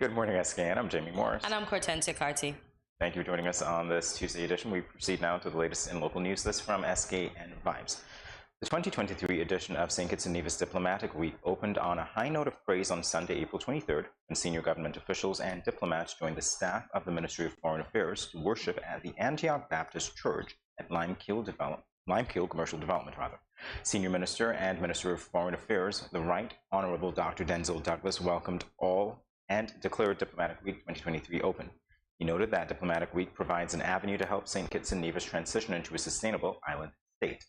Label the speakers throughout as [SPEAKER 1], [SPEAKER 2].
[SPEAKER 1] Good morning, SKN. I'm Jamie Morris.
[SPEAKER 2] And I'm Cortensia Carty.
[SPEAKER 1] Thank you for joining us on this Tuesday edition. We proceed now to the latest in local news. This from SKN Vibes. The 2023 edition of St. Kitts and Nevis Diplomatic Week opened on a high note of praise on Sunday, April 23rd, when senior government officials and diplomats joined the staff of the Ministry of Foreign Affairs to worship at the Antioch Baptist Church at Limekiln Commercial Development. Senior Minister and Minister of Foreign Affairs, the Right Honorable Dr. Denzil Douglas, welcomed all and declared Diplomatic Week 2023 open. He noted that Diplomatic Week provides an avenue to help St. Kitts and Nevis transition into a sustainable island state.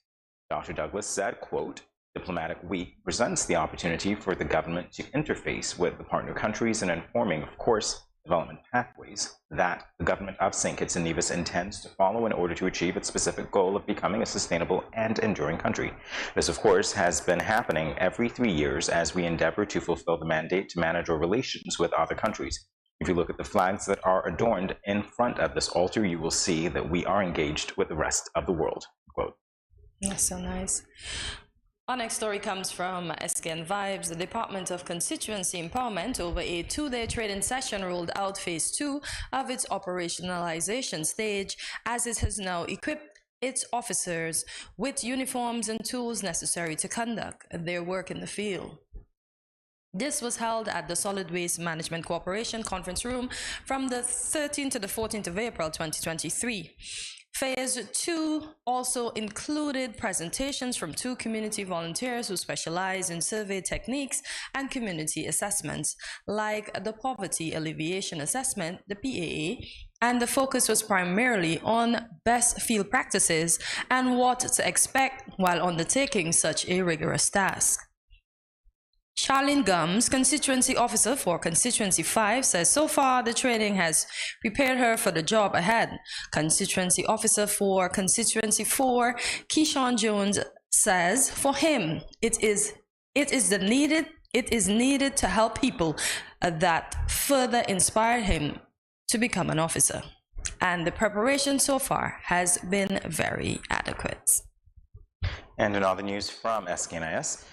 [SPEAKER 1] Dr. Douglas said, quote, "Diplomatic Week presents the opportunity for the government to interface with the partner countries in informing, of course, development pathways that the government of St. Kitts and Nevis intends to follow in order to achieve its specific goal of becoming a sustainable and enduring country. This, of course, has been happening every 3 years as we endeavor to fulfill the mandate to manage our relations with other countries. If you look at the flags that are adorned in front of this altar, you will see that we are engaged with the rest of the world." Quote.
[SPEAKER 2] That's so nice. Our next story comes from SKN Vibes. The Department of Constituency Empowerment, over a 2-day training session, rolled out phase 2 of its operationalization stage, as it has now equipped its officers with uniforms and tools necessary to conduct their work in the field. This was held at the Solid Waste Management Corporation Conference Room from the 13th to the 14th of April 2023. Phase 2 also included presentations from 2 community volunteers who specialize in survey techniques and community assessments, like the Poverty Alleviation Assessment, the PAA, and the focus was primarily on best field practices and what to expect while undertaking such a rigorous task. Charlene Gums, constituency officer for Constituency 5, says so far the training has prepared her for the job ahead. Constituency officer for Constituency 4, Keyshawn Jones, says for him it is needed to help people that further inspired him to become an officer. And the preparation so far has been very adequate.
[SPEAKER 1] And in other news from SKNIS,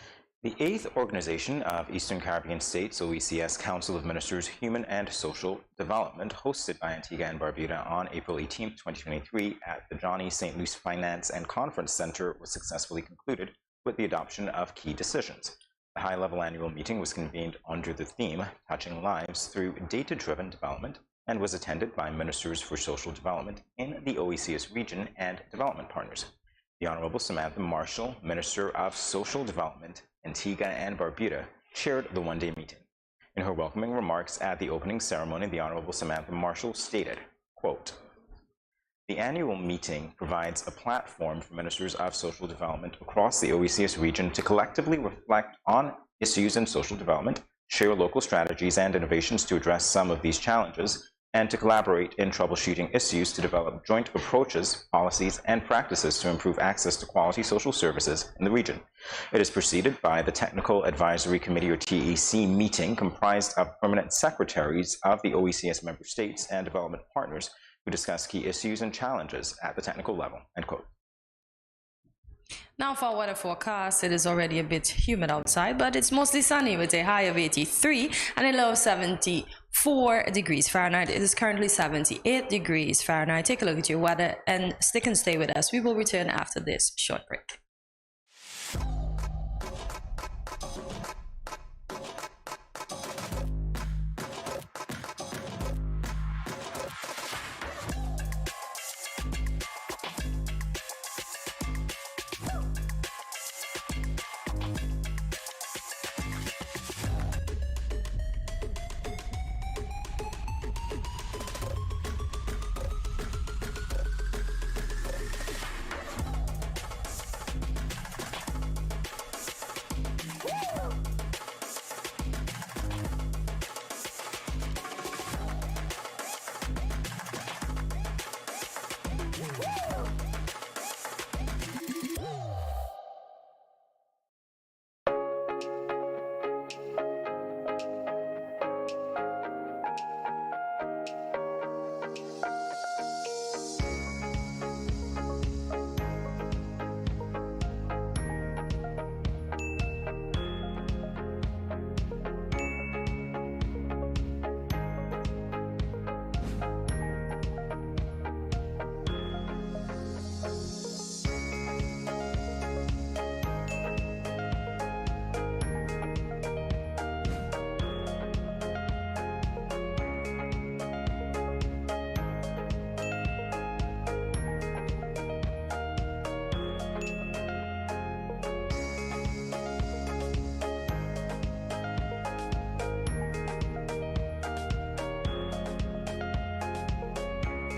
[SPEAKER 1] the 8th Organization of Eastern Caribbean States, OECS Council of Ministers, Human and Social Development, hosted by Antigua and Barbuda on April 18, 2023 at the Johnny St. Louis Finance and Conference Center, was successfully concluded with the adoption of key decisions. The high-level annual meeting was convened under the theme, Touching Lives Through Data-Driven Development, and was attended by Ministers for Social Development in the OECS region and development partners. The Honorable Samantha Marshall, Minister of Social Development, Antigua and Barbuda, chaired the one-day meeting. In her welcoming remarks at the opening ceremony, the Honorable Samantha Marshall stated, quote, "The annual meeting provides a platform for Ministers of Social Development across the OECS region to collectively reflect on issues in social development, share local strategies and innovations to address some of these challenges, and to collaborate in troubleshooting issues to develop joint approaches, policies, and practices to improve access to quality social services in the region." It is preceded by the Technical Advisory Committee, or TAC, meeting comprised of permanent secretaries of the OECS member states and development partners who discuss key issues and challenges at the technical level, end quote.
[SPEAKER 2] Now for our weather forecast, it is already a bit humid outside, but it's mostly sunny with a high of 83 and a low of 74 degrees Fahrenheit. It is currently 78 degrees Fahrenheit. Take a look at your weather and stick and stay with us. We will return after this short break.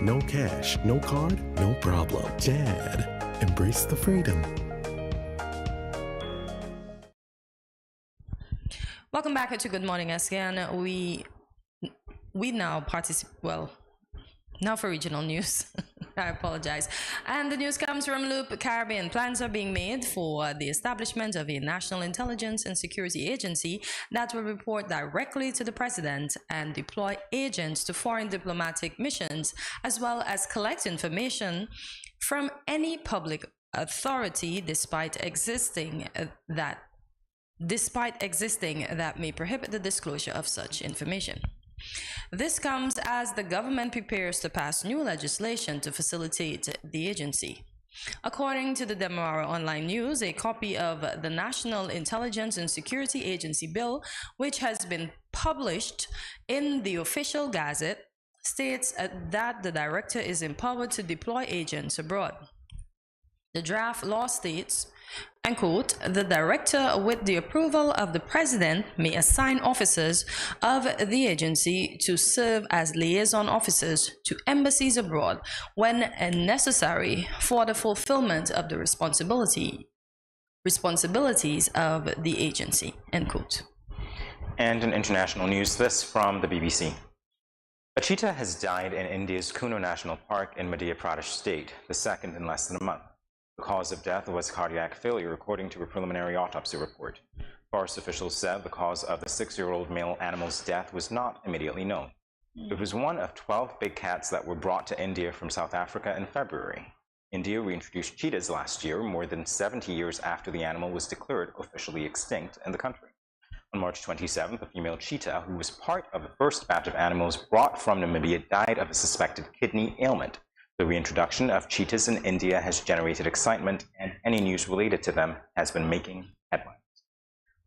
[SPEAKER 3] no cash, no card, no problem. Dad, embrace the freedom.
[SPEAKER 2] Welcome back to Good Morning SKN. We now now for regional news. I apologize. And the news comes from Loop Caribbean. Plans are being made for the establishment of a national intelligence and security agency that will report directly to the president and deploy agents to foreign diplomatic missions, as well as collect information from any public authority despite existing that may prohibit the disclosure of such information. This comes as the government prepares to pass new legislation to facilitate the agency. According to the Demerara Online News, a copy of the National Intelligence and Security Agency Bill, which has been published in the official gazette, states that the director is empowered to deploy agents abroad. The draft law states, and quote, the director, with the approval of the president, may assign officers of the agency to serve as liaison officers to embassies abroad when necessary for the fulfillment of the responsibilities of the agency, end quote.
[SPEAKER 1] And in international news, this from the BBC. A cheetah has died in India's Kuno National Park in Madhya Pradesh state, the second in less than a month. The cause of death was cardiac failure, according to a preliminary autopsy report. Forest officials said the cause of the 6-year-old male animal's death was not immediately known. It was one of 12 big cats that were brought to India from South Africa in February. India reintroduced cheetahs last year, more than 70 years after the animal was declared officially extinct in the country. On March 27th, a female cheetah, who was part of the first batch of animals brought from Namibia, died of a suspected kidney ailment. The reintroduction of cheetahs in India has generated excitement, and any news related to them has been making headlines.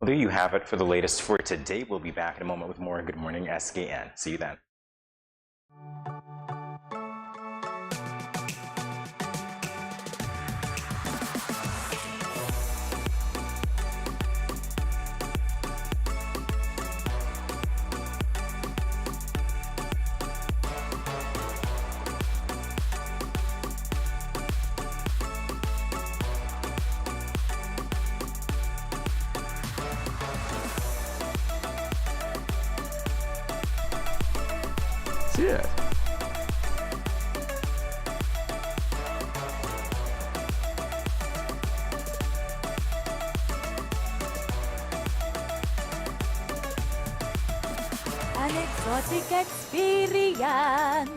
[SPEAKER 1] Well, there you have it for the latest for today. We'll be back in a moment with more Good Morning SKN. See you then.
[SPEAKER 3] Yeah.
[SPEAKER 4] An exotic experience.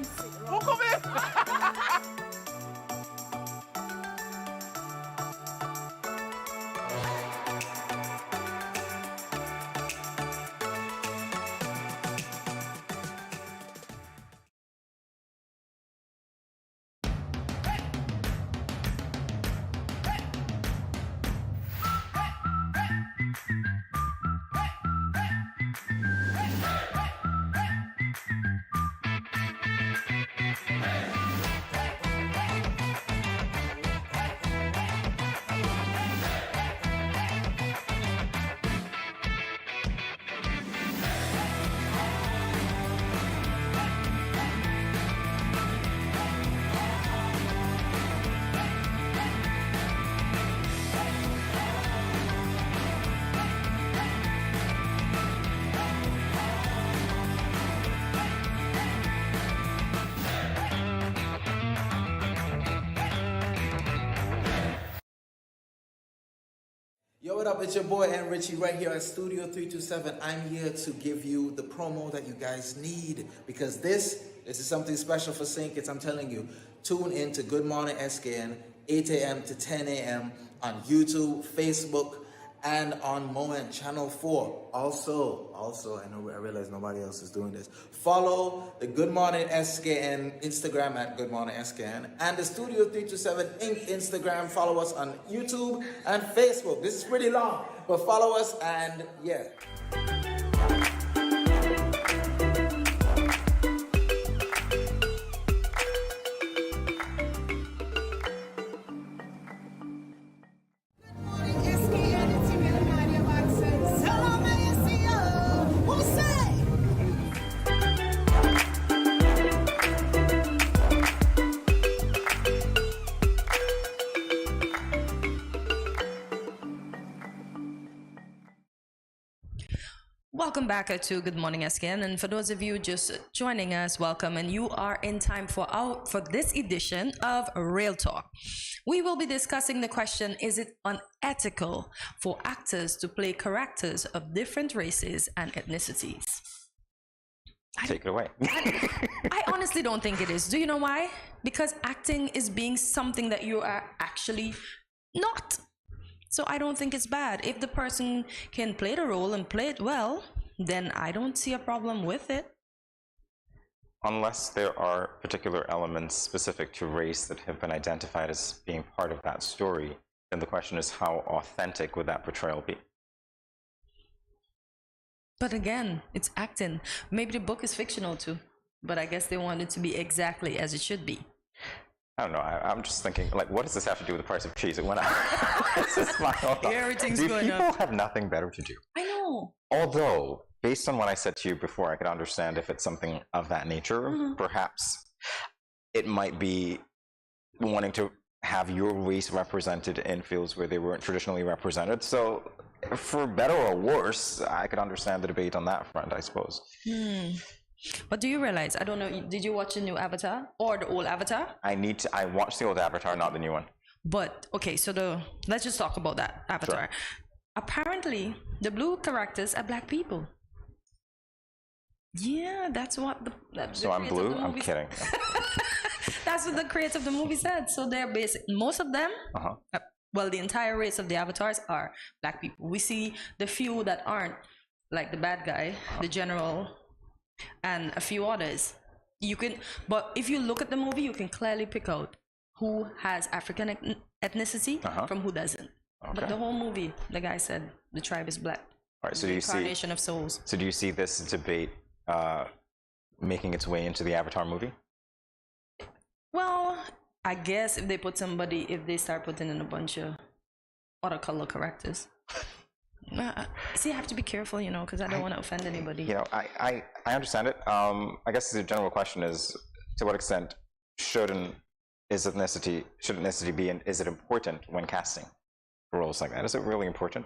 [SPEAKER 5] Yo, what up? It's your boy N Richie right here at Studio 327. I'm here to give you the promo that you guys need because this is something special for St. Kitts. I'm telling you, tune in to Good Morning SKN, 8 a.m. to 10 a.m. on YouTube, Facebook, and on Moment Channel 4. Also, I realize nobody else is doing this. Follow the Good Morning SKN Instagram at Good Morning SKN and the Studio 327 Inc. Instagram. Follow us on YouTube and Facebook. This is pretty long, but follow us and yeah.
[SPEAKER 2] Welcome back to Good Morning SKN, and for those of you just joining us, welcome, and you are in time for this edition of Real Talk. We will be discussing the question, is it unethical for actors to play characters of different races and ethnicities?
[SPEAKER 1] Take it away.
[SPEAKER 2] I honestly don't think it is. Do you know why? Because acting is being something that you are actually not. So I don't think it's bad. If the person can play the role and play it well, then I don't see a problem with it.
[SPEAKER 1] Unless there are particular elements specific to race that have been identified as being part of that story, then the question is, how authentic would that portrayal be?
[SPEAKER 2] But again, it's acting. Maybe the book is fictional too, but I guess they want it to be exactly as it should be.
[SPEAKER 1] I don't know. I'm just thinking, like, what does this have to do with the price of cheese? It went up. It's just my own thought.
[SPEAKER 2] Everything's
[SPEAKER 1] Do
[SPEAKER 2] going up.
[SPEAKER 1] people have nothing better to do?
[SPEAKER 2] I know.
[SPEAKER 1] Although, based on what I said to you before, I could understand if it's something of that nature. Perhaps it might be wanting to have your race represented in fields where they weren't traditionally represented. So, for better or worse, I could understand the debate on that front, I suppose.
[SPEAKER 2] But do you realize, I don't know, did you watch the new Avatar or the old Avatar?
[SPEAKER 1] I watched the old Avatar, not the new one.
[SPEAKER 2] But, okay, so let's just talk about that Avatar.
[SPEAKER 1] Sure.
[SPEAKER 2] Apparently, the blue characters are black people. Yeah, that's what
[SPEAKER 1] So I'm blue? I'm kidding.
[SPEAKER 2] That's what the creator of the movie said. So they're most of them, well, the entire race of the avatars are black people. We see the few that aren't, like the bad guy, the general, and a few others. But if you look at the movie, you can clearly pick out who has African ethnicity from who doesn't.
[SPEAKER 1] Okay.
[SPEAKER 2] But the whole movie, the guy said the tribe is black.
[SPEAKER 1] All right, so
[SPEAKER 2] the incarnation of souls.
[SPEAKER 1] So do you see this debate making its way into the Avatar movie?
[SPEAKER 2] Well, I guess if they start putting in a bunch of other color characters. See, I have to be careful, because I don't want to offend anybody.
[SPEAKER 1] I understand it. I guess the general question is, to what extent should ethnicity be, and is it important when casting roles like that? Is it really important?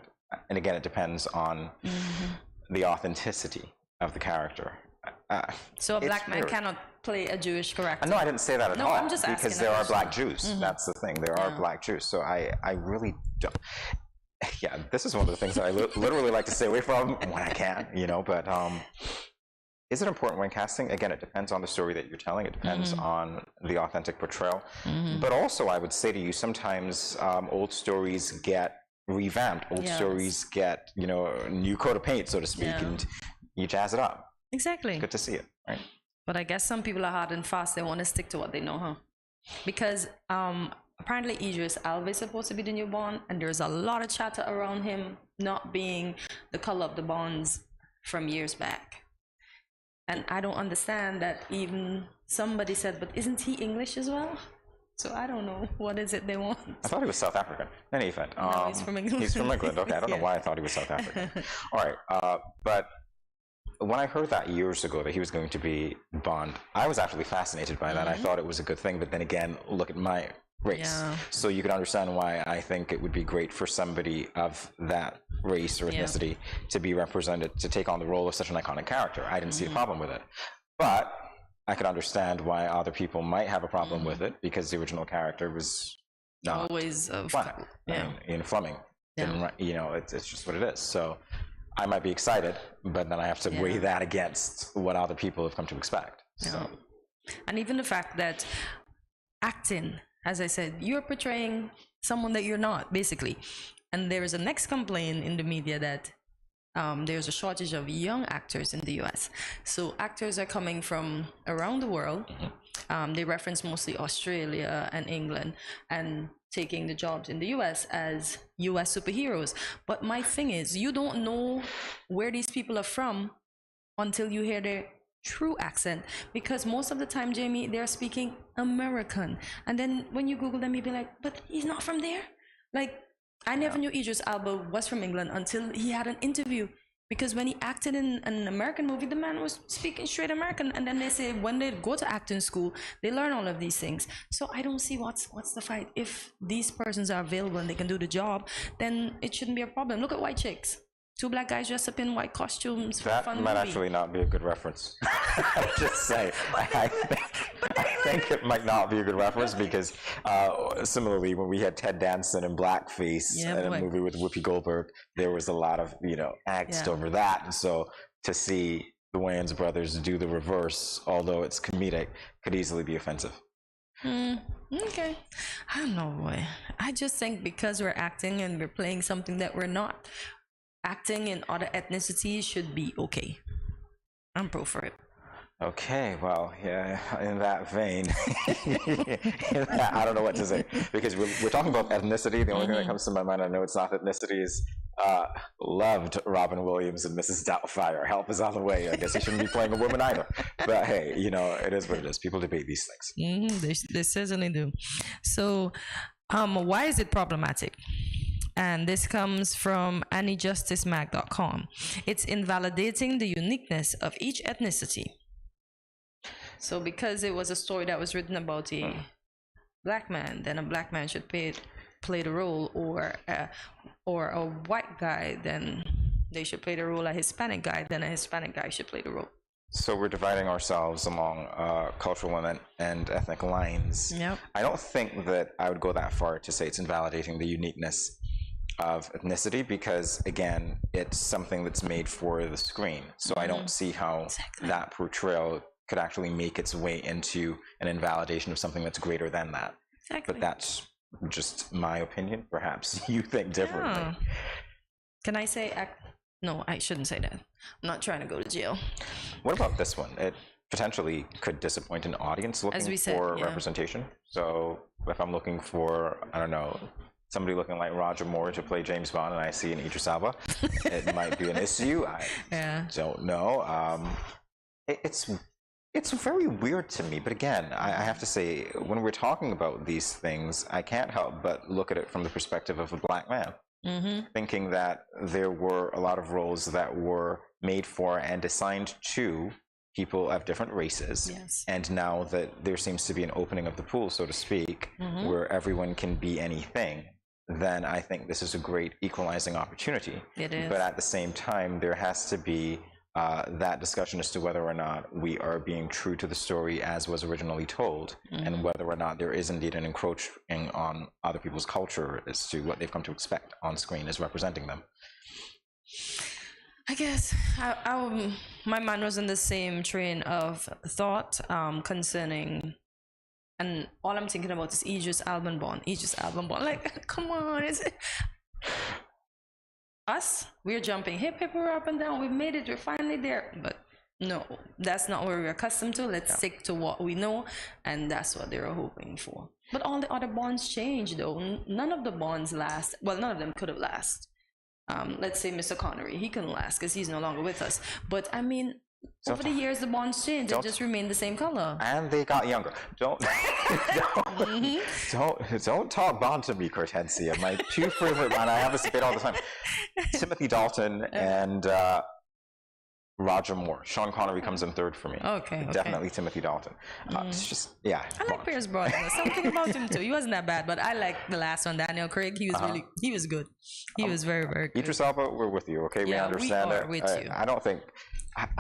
[SPEAKER 1] And again, it depends on the authenticity of the character.
[SPEAKER 2] So a black man cannot play a Jewish character?
[SPEAKER 1] No, I didn't say that at all.
[SPEAKER 2] No, I'm just asking.
[SPEAKER 1] Because there are black Jews. That's the thing. There are black Jews. So I really don't. Yeah, this is one of the things that I literally like to stay away from when I can, but is it important when casting? Again, it depends on the story that you're telling. It depends on the authentic portrayal. But also, I would say to you, sometimes old stories get revamped. Old stories get, a new coat of paint, so to speak, and you jazz it up.
[SPEAKER 2] Exactly.
[SPEAKER 1] Good to see it, right?
[SPEAKER 2] But I guess some people are hard and fast. They want to stick to what they know, Because apparently Idris Elba is supposed to be the new Bond, and there's a lot of chatter around him not being the color of the Bonds from years back. And I don't understand that. Even somebody said, but isn't he English as well? So I don't know. What is it they want?
[SPEAKER 1] I thought he was South African. In any event.
[SPEAKER 2] No, he's from England.
[SPEAKER 1] He's from England. Okay, I don't know why I thought he was South African. All right, but when I heard that years ago that he was going to be Bond, I was actually fascinated by that. I thought it was a good thing, but then again, look at my race.
[SPEAKER 2] Yeah.
[SPEAKER 1] So you can understand why I think it would be great for somebody of that race or ethnicity to be represented, to take on the role of such an iconic character. I didn't see a problem with it. But I could understand why other people might have a problem with it, because the original character was not
[SPEAKER 2] always
[SPEAKER 1] black. Ian Fleming. It's just what it is. So I might be excited, but then I have to weigh that against what other people have come to expect. So.
[SPEAKER 2] And even the fact that acting, as I said, you're portraying someone that you're not, basically. And there is a next complaint in the media that there's a shortage of young actors in the US. So actors are coming from around the world. They reference mostly Australia and England, and taking the jobs in the US as US superheroes. But my thing is, you don't know where these people are from until you hear their true accent, because most of the time, Jamie, they're speaking American, and then when you Google them, you'll be like, but he's not from there. Like, I never knew Idris Elba was from England until he had an interview, because when he acted in an American movie, the man was speaking straight American, and then they say when they go to acting school, they learn all of these things. So I don't see what's the fight. If these persons are available and they can do the job, then it shouldn't be a problem. Look at white chicks. Two black guys dressed up in white costumes for a
[SPEAKER 1] That
[SPEAKER 2] fun
[SPEAKER 1] might
[SPEAKER 2] movie.
[SPEAKER 1] actually not be a good reference. Just say, I think it might not be a good reference because similarly, when we had Ted Danson in blackface
[SPEAKER 2] Yeah,
[SPEAKER 1] in
[SPEAKER 2] boy.
[SPEAKER 1] a movie with Whoopi Goldberg, there was a lot of angst over that. And so to see the Wayans brothers do the reverse, although it's comedic, could easily be offensive.
[SPEAKER 2] Okay. I don't know, boy. I just think because we're acting and we're playing something that we're not, acting in other ethnicities should be okay. I'm pro for it.
[SPEAKER 1] Okay, well, yeah, in that vein, I don't know what to say because we're talking about ethnicity. The only thing that comes to my mind, I know it's not ethnicity, is loved Robin Williams and Mrs. Doubtfire. Help is on the way. I guess he shouldn't be playing a woman either. But hey, it is what it is. People debate these things.
[SPEAKER 2] They certainly do. So, why is it problematic? And this comes from AnnieJusticeMag.com. It's invalidating the uniqueness of each ethnicity. So because it was a story that was written about a black man, then a black man should play the role, or a white guy, then they should play the role. A Hispanic guy, then a Hispanic guy should play the role.
[SPEAKER 1] So we're dividing ourselves along cultural and ethnic lines.
[SPEAKER 2] Yep.
[SPEAKER 1] I don't think that I would go that far to say it's invalidating the uniqueness of ethnicity because, again, it's something that's made for the screen. So I don't see how that portrayal could actually make its way into an invalidation of something that's greater than that.
[SPEAKER 2] Exactly.
[SPEAKER 1] But that's just my opinion. Perhaps you think differently.
[SPEAKER 2] Yeah. Can I say... No, I shouldn't say that. I'm not trying to go to jail.
[SPEAKER 1] What about this one? It potentially could disappoint an audience looking for representation. So if I'm looking for, I don't know, somebody looking like Roger Moore to play James Bond and I see an Idris Elba, it might be an issue. I don't know. It's very weird to me, but again, I have to say, when we're talking about these things, I can't help but look at it from the perspective of a black man, thinking that there were a lot of roles that were made for and assigned to people of different races.
[SPEAKER 2] Yes.
[SPEAKER 1] And now that there seems to be an opening of the pool, so to speak, where everyone can be anything, then I think this is a great equalizing opportunity.
[SPEAKER 2] It is.
[SPEAKER 1] But at the same time, there has to be that discussion as to whether or not we are being true to the story as was originally told, and whether or not there is indeed an encroaching on other people's culture as to what they've come to expect on screen as representing them.
[SPEAKER 2] I guess my mind was in the same train of thought concerning, and all I'm thinking about is Idris Elba Bond. Like, come on, is it? Us, we're jumping hip, we're up and down, we've made it, we're finally there. But no, that's not what we're accustomed to. Let's stick to what we know, and that's what they were hoping for. But all the other bonds changed, though. None of the bonds last. Well, none of them could have lasted. Let's say Mr. Connery, he couldn't last because he's no longer with us. But I mean, over the years, the bonds changed. They just remained the same color.
[SPEAKER 1] And they got younger. Don't talk Bond to me, Cortensia. My two favorite, and I have this debate all the time, Timothy Dalton and Roger Moore. Sean Connery comes in third for me.
[SPEAKER 2] Okay.
[SPEAKER 1] Definitely Timothy Dalton. It's just, yeah.
[SPEAKER 2] I like Pierce Brosnan. Something about him too. He wasn't that bad, but I like the last one, Daniel Craig. He was he was good. He was very, very good.
[SPEAKER 1] Idris Elba, we're with you, okay? We understand
[SPEAKER 2] we
[SPEAKER 1] it.
[SPEAKER 2] are with you.
[SPEAKER 1] I don't think,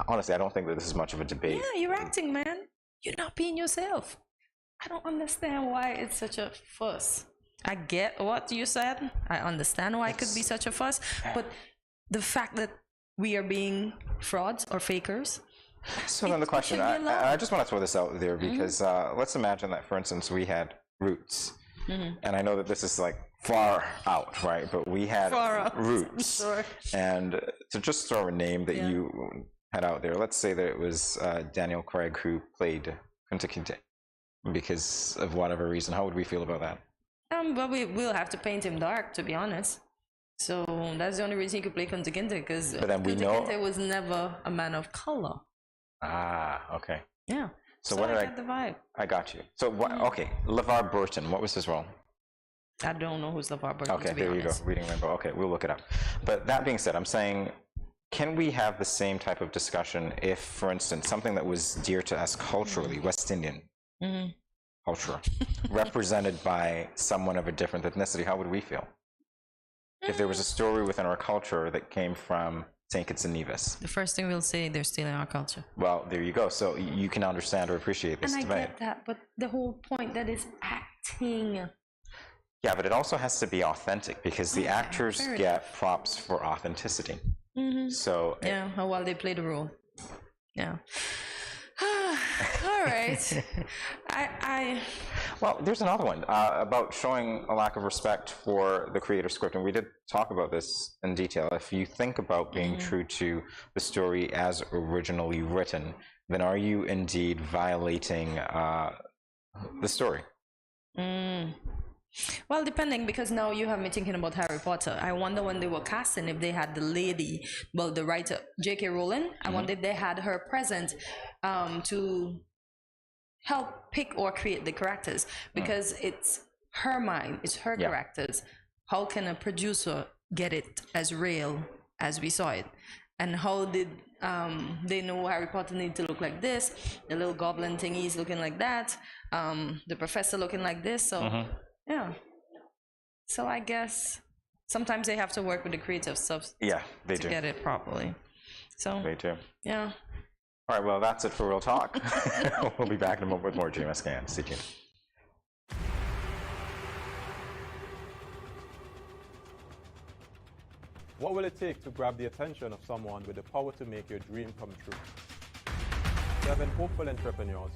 [SPEAKER 1] honestly, I don't think that this is much of a debate.
[SPEAKER 2] Yeah, you're acting, man. You're not being yourself. I don't understand why it's such a fuss. I get what you said. I understand why it could be such a fuss, but the fact that we are being frauds or fakers.
[SPEAKER 1] So then the question, I just want to throw this out there because let's imagine that, for instance, we had Roots. And I know that this is like far out, right? But we had Roots.
[SPEAKER 2] Sure.
[SPEAKER 1] And to just throw a name that you had out there, let's say that it was Daniel Craig who played Kunta because of whatever reason. How would we feel about that?
[SPEAKER 2] But we'll have to paint him dark, to be honest. So that's the only reason he could play Kunta Kinte, because Kunta Kinte was never a man of color.
[SPEAKER 1] Ah, okay.
[SPEAKER 2] Yeah.
[SPEAKER 1] So what did
[SPEAKER 2] I got the vibe.
[SPEAKER 1] I got you. So what? Okay, LeVar Burton. What was his role?
[SPEAKER 2] I don't know who's LeVar Burton.
[SPEAKER 1] Okay,
[SPEAKER 2] to be
[SPEAKER 1] there
[SPEAKER 2] honest.
[SPEAKER 1] you go. Reading Rainbow. Okay, we'll look it up. But that being said, I'm saying, can we have the same type of discussion if, for instance, something that was dear to us culturally, West Indian culture, represented by someone of a different ethnicity? How would we feel? if there was a story within our culture that came from St. Kitts and Nevis.
[SPEAKER 2] The first thing we'll say, they're stealing our culture.
[SPEAKER 1] Well, there you go. So you can understand or appreciate this
[SPEAKER 2] And I
[SPEAKER 1] debate.
[SPEAKER 2] get that, but the whole point that is acting.
[SPEAKER 1] Yeah, but it also has to be authentic because the actors
[SPEAKER 2] fair
[SPEAKER 1] get props for authenticity. So
[SPEAKER 2] Yeah, how well they play the role. Yeah. All right.
[SPEAKER 1] well, there's another one about showing a lack of respect for the creator's script, and we did talk about this in detail. If you think about being true to the story as originally written, then are you indeed violating the story?
[SPEAKER 2] Well, depending, because now you have me thinking about Harry Potter. I wonder when they were casting if they had the lady, well, the writer, J.K. Rowling, I wonder if they had her present to help pick or create the characters, because it's her mind, it's her characters. How can a producer get it as real as we saw it? And how did they know Harry Potter needed to look like this, the little goblin thingy's looking like that, the professor looking like this, so... Yeah. So I guess sometimes they have to work with the creative stuff
[SPEAKER 1] Yeah, they
[SPEAKER 2] to
[SPEAKER 1] do.
[SPEAKER 2] get it properly. So
[SPEAKER 1] They do.
[SPEAKER 2] yeah.
[SPEAKER 1] All right, well, that's it for Real Talk. We'll be back in a moment with more GMSKN. Stay tuned.
[SPEAKER 6] What will it take to grab the attention of someone with the power to make your dream come true? 7 hopeful entrepreneurs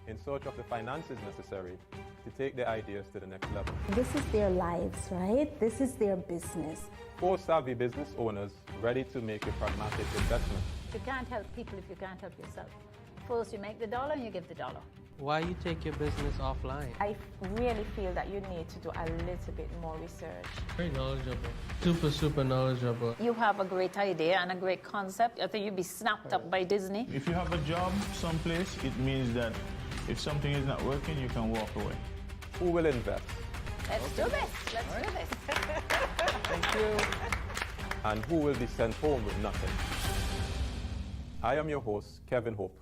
[SPEAKER 6] in search of the finances necessary to take their ideas to the next level.
[SPEAKER 7] This is their lives, right? This is their business.
[SPEAKER 6] 4 savvy business owners ready to make a pragmatic investment.
[SPEAKER 8] You can't help people if you can't help yourself. First, you make the dollar and you give the dollar.
[SPEAKER 9] Why you take your business offline?
[SPEAKER 10] I really feel that you need to do a little bit more research.
[SPEAKER 9] Very knowledgeable. Super knowledgeable.
[SPEAKER 8] You have a great idea and a great concept. I think you'd be snapped up by Disney.
[SPEAKER 11] If you have a job someplace, it means that if something is not working, you can walk away.
[SPEAKER 6] Who will invest?
[SPEAKER 8] Let's do this. Let's do this.
[SPEAKER 6] Thank you. And who will be sent home with nothing? I am your host, Kevin Hope.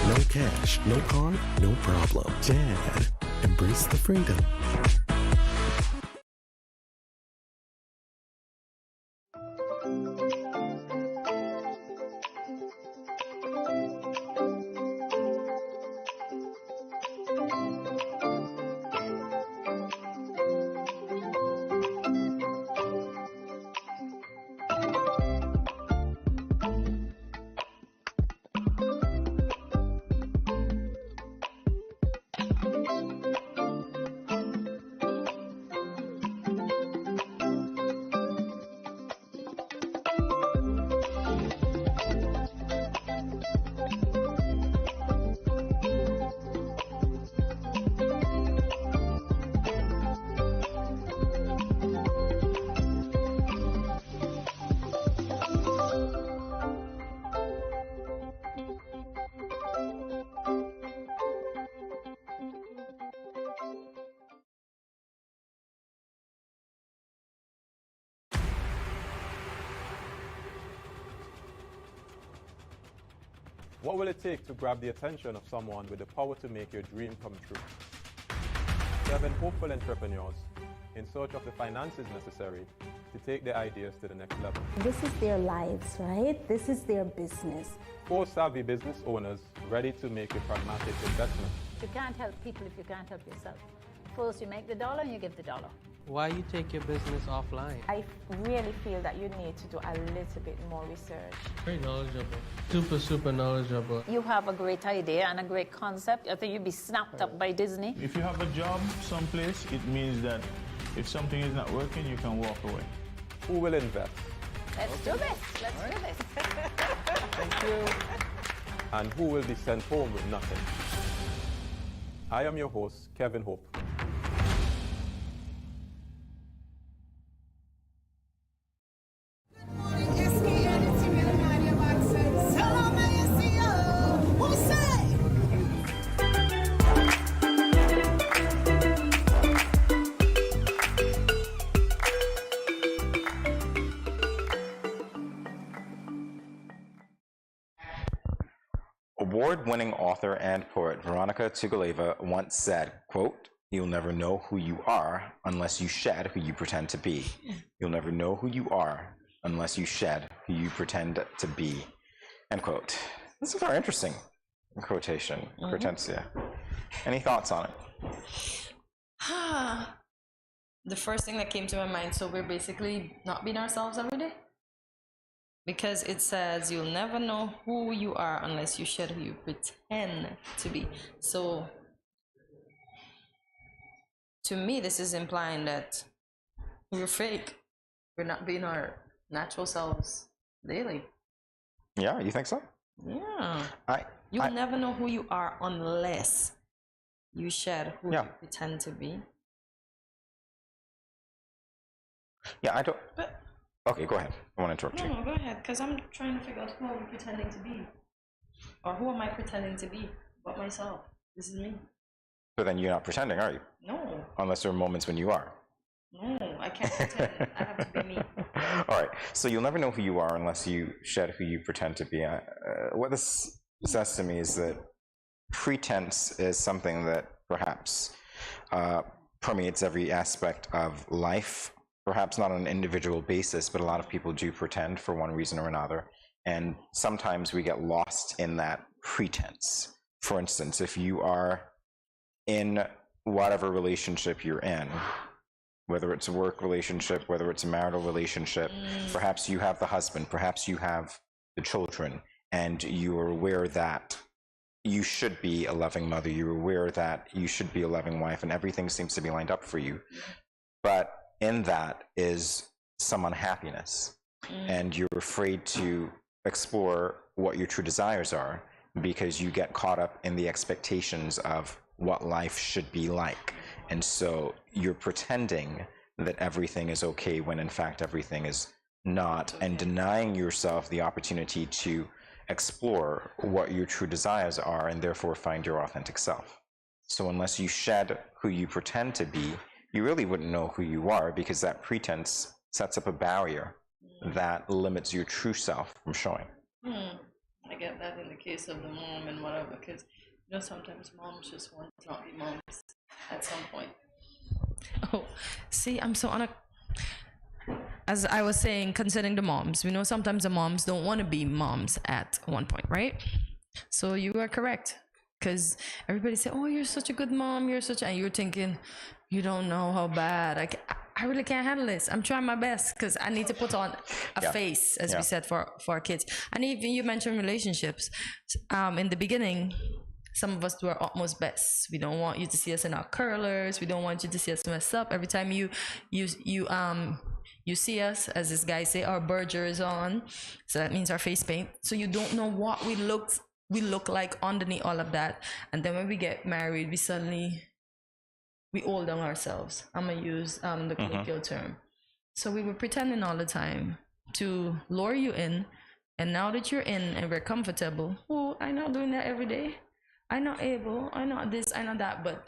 [SPEAKER 3] No cash, no card, no problem. Dad, embrace the freedom.
[SPEAKER 6] What will it take to grab the attention of someone with the power to make your dream come true? 7 hopeful entrepreneurs in search of the finances necessary to take their ideas to the next level.
[SPEAKER 7] This is their lives, right? This is their business.
[SPEAKER 6] 4 savvy business owners ready to make a pragmatic investment.
[SPEAKER 8] You can't help people if you can't help yourself. First, you make the dollar and you give the dollar.
[SPEAKER 9] Why you take your business offline?
[SPEAKER 10] I really feel that you need to do a little bit more research.
[SPEAKER 9] Very knowledgeable. Super knowledgeable.
[SPEAKER 8] You have a great idea and a great concept. I think you'd be snapped up by Disney.
[SPEAKER 11] If you have a job someplace, it means that if something is not working, you can walk away.
[SPEAKER 6] Who will invest?
[SPEAKER 8] Let's do this. Let's do this.
[SPEAKER 6] Thank you. And who will be sent home with nothing? I am your host, Kevin Hope.
[SPEAKER 1] Award-winning author and poet Veronica Tugaleva once said, quote, "You'll never know who you are unless you shed who you pretend to be. You'll never know who you are unless you shed who you pretend to be." End quote. This is very interesting quotation, Hortensia. Any thoughts on it?
[SPEAKER 2] The first thing that came to my mind, so we're basically not being ourselves every day? Because it says you'll never know who you are unless you shed who you pretend to be. So to me, this is implying that we're fake. We're not being our natural selves daily.
[SPEAKER 1] Yeah, you think so?
[SPEAKER 2] Yeah. You'll never know who you are unless you shed who you pretend to be.
[SPEAKER 1] Yeah, I don't. Okay, go ahead. I want to interrupt you.
[SPEAKER 2] No, go ahead, because I'm trying to figure out who I'm pretending to be. Or who am I pretending to be about myself? This is me.
[SPEAKER 1] So then you're not pretending, are you?
[SPEAKER 2] No.
[SPEAKER 1] Unless there are moments when you are.
[SPEAKER 2] No, I can't pretend. I have to be me.
[SPEAKER 1] All right. So you'll never know who you are unless you shed who you pretend to be. What this says to me is that pretense is something that perhaps permeates every aspect of life. Perhaps not on an individual basis, but a lot of people do pretend for one reason or another. And sometimes we get lost in that pretense. For instance, if you are in whatever relationship you're in, whether it's a work relationship, whether it's a marital relationship, perhaps you have the husband, perhaps you have the children, and you're aware that you should be a loving mother, you're aware that you should be a loving wife, and everything seems to be lined up for you. But in that is some unhappiness, and you're afraid to explore what your true desires are because you get caught up in the expectations of what life should be like. And so you're pretending that everything is okay when in fact everything is not, and denying yourself the opportunity to explore what your true desires are and therefore find your authentic self. So unless you shed who you pretend to be, you really wouldn't know who you are, because that pretense sets up a barrier that limits your true self from showing.
[SPEAKER 2] I get that in the case of the mom and whatever, because you know sometimes moms just want to not be moms at some point. Oh, see, I'm so as I was saying, concerning the moms, we know sometimes the moms don't want to be moms at one point, right? So you are correct, because everybody say, "Oh, you're such a good mom, you're such," and you're thinking, you don't know how bad I really can't handle this. I'm trying my best because I need to put on a face, as we said, for our kids. And even you mentioned relationships. In the beginning, some of us do our utmost best. We don't want you to see us in our curlers. We don't want you to see us mess up. Every time you see us, as this guy say, our burger is on. So that means our face paint. So you don't know what we look like underneath all of that. And then when we get married, we hold on ourselves. I'm gonna use the colloquial term. So we were pretending all the time to lure you in, and now that you're in and we're comfortable, oh, I'm not doing that every day. I'm not able. I'm not this. I'm not that. But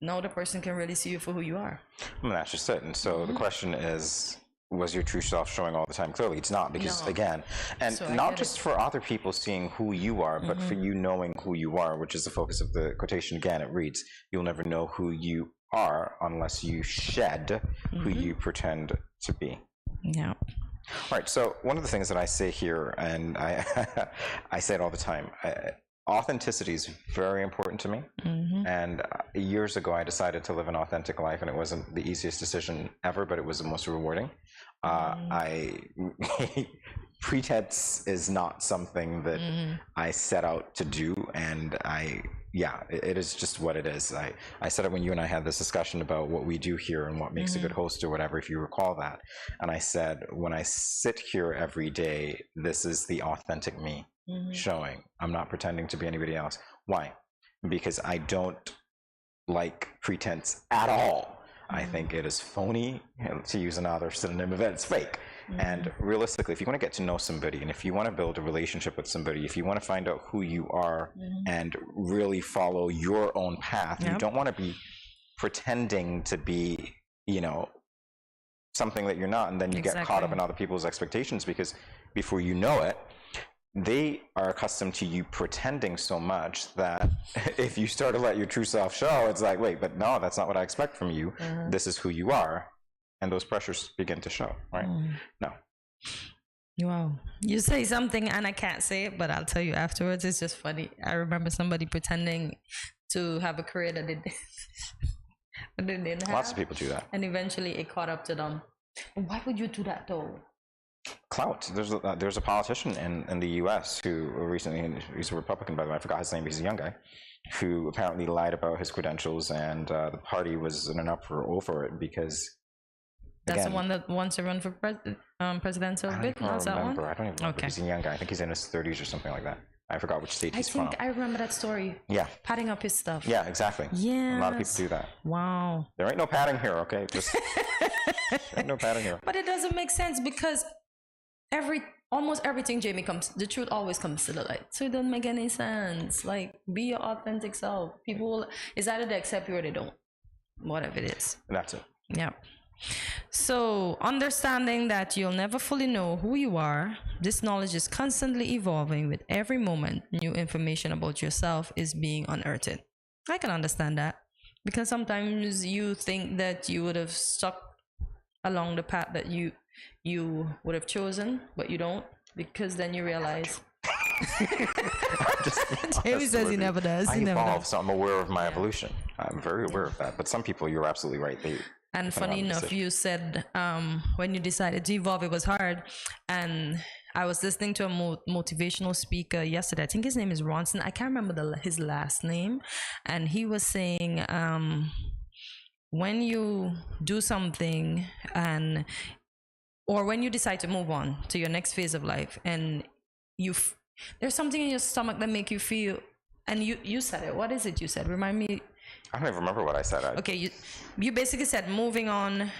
[SPEAKER 2] now the person can really see you for who you are.
[SPEAKER 1] And that's just it. And so the question is, was your true self showing all the time? Clearly it's not, because again, and so not just for other people seeing who you are, but for you knowing who you are, which is the focus of the quotation. Again, it reads, "You'll never know who you are unless you shed who you pretend to be."
[SPEAKER 2] Yeah.
[SPEAKER 1] All right, so one of the things that I say here, and I say it all the time, authenticity is very important to me. And years ago I decided to live an authentic life, and it wasn't the easiest decision ever, but it was the most rewarding. Pretense is not something that I set out to do, and it is just what it is. I said it when you and I had this discussion about what we do here and what makes a good host or whatever, if you recall that. And I said, when I sit here every day, this is the authentic me showing. I'm not pretending to be anybody else. Why? Because I don't like pretense at all. I think it is phony, to use another synonym of it, it's fake. And realistically, if you want to get to know somebody, and if you want to build a relationship with somebody, if you want to find out who you are and really follow your own path, you don't want to be pretending to be, something that you're not, and then you get caught up in other people's expectations, because before you know it, they are accustomed to you pretending so much that if you start to let your true self show, it's like, wait, but no, that's not what I expect from you. This is who you are. And those pressures begin to show, right? No.
[SPEAKER 2] Wow. You say something and I can't say it, but I'll tell you afterwards. It's just funny. I remember somebody pretending to have a career that they didn't have.
[SPEAKER 1] Lots of people do that.
[SPEAKER 2] And eventually it caught up to them. Why would you do that though?
[SPEAKER 1] Clout. There's a politician in the U.S. who recently, he's a Republican, by the way, I forgot his name, he's a young guy, who apparently lied about his credentials, and the party was in an uproar over it because.
[SPEAKER 2] That's the one that wants to run for presidential bid? That's that one?
[SPEAKER 1] I don't even remember. He's a young guy. I think he's in his 30s or something like that. I forgot which state he's from.
[SPEAKER 2] I remember that story.
[SPEAKER 1] Yeah.
[SPEAKER 2] Padding up his stuff.
[SPEAKER 1] Yeah, exactly.
[SPEAKER 2] Yeah.
[SPEAKER 1] A lot of people do that.
[SPEAKER 2] Wow.
[SPEAKER 1] There ain't no padding here, okay? Just ain't no padding here.
[SPEAKER 2] But it doesn't make sense because almost everything Jamie the truth always comes to the light. So it doesn't make any sense. Like, be your authentic self. People, it's either they accept you or they don't. Whatever it is.
[SPEAKER 1] That's it.
[SPEAKER 2] Yeah. So, understanding that you'll never fully know who you are, this knowledge is constantly evolving with every moment. New information about yourself is being unearthed. I can understand that because sometimes you think that you would have stuck along the path that you would have chosen, but you don't, because then you realize. Jamie says he never does.
[SPEAKER 1] I evolve, so I'm aware of my evolution. I'm very aware of that. But some people, you're absolutely right.
[SPEAKER 2] And funny enough, you said when you decided to evolve, it was hard. And I was listening to a motivational speaker yesterday. I think his name is Ronson. I can't remember his last name. And he was saying when you do something or when you decide to move on to your next phase of life and there's something in your stomach that make you feel, and you said it. What is it you said? Remind me.
[SPEAKER 1] I don't even remember what I said.
[SPEAKER 2] Okay, you basically said moving on.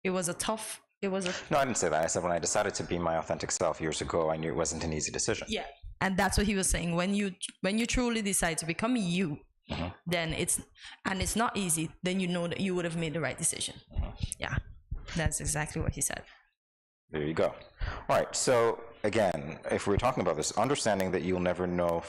[SPEAKER 2] No,
[SPEAKER 1] I didn't say that. I said when I decided to be my authentic self years ago, I knew it wasn't an easy decision.
[SPEAKER 2] Yeah, and that's what he was saying. When you truly decide to become you, then it's not easy. Then you know that you would have made the right decision. Yeah, that's exactly what he said.
[SPEAKER 1] There you go. All right. So again, if we're talking about this, understanding that you'll never know.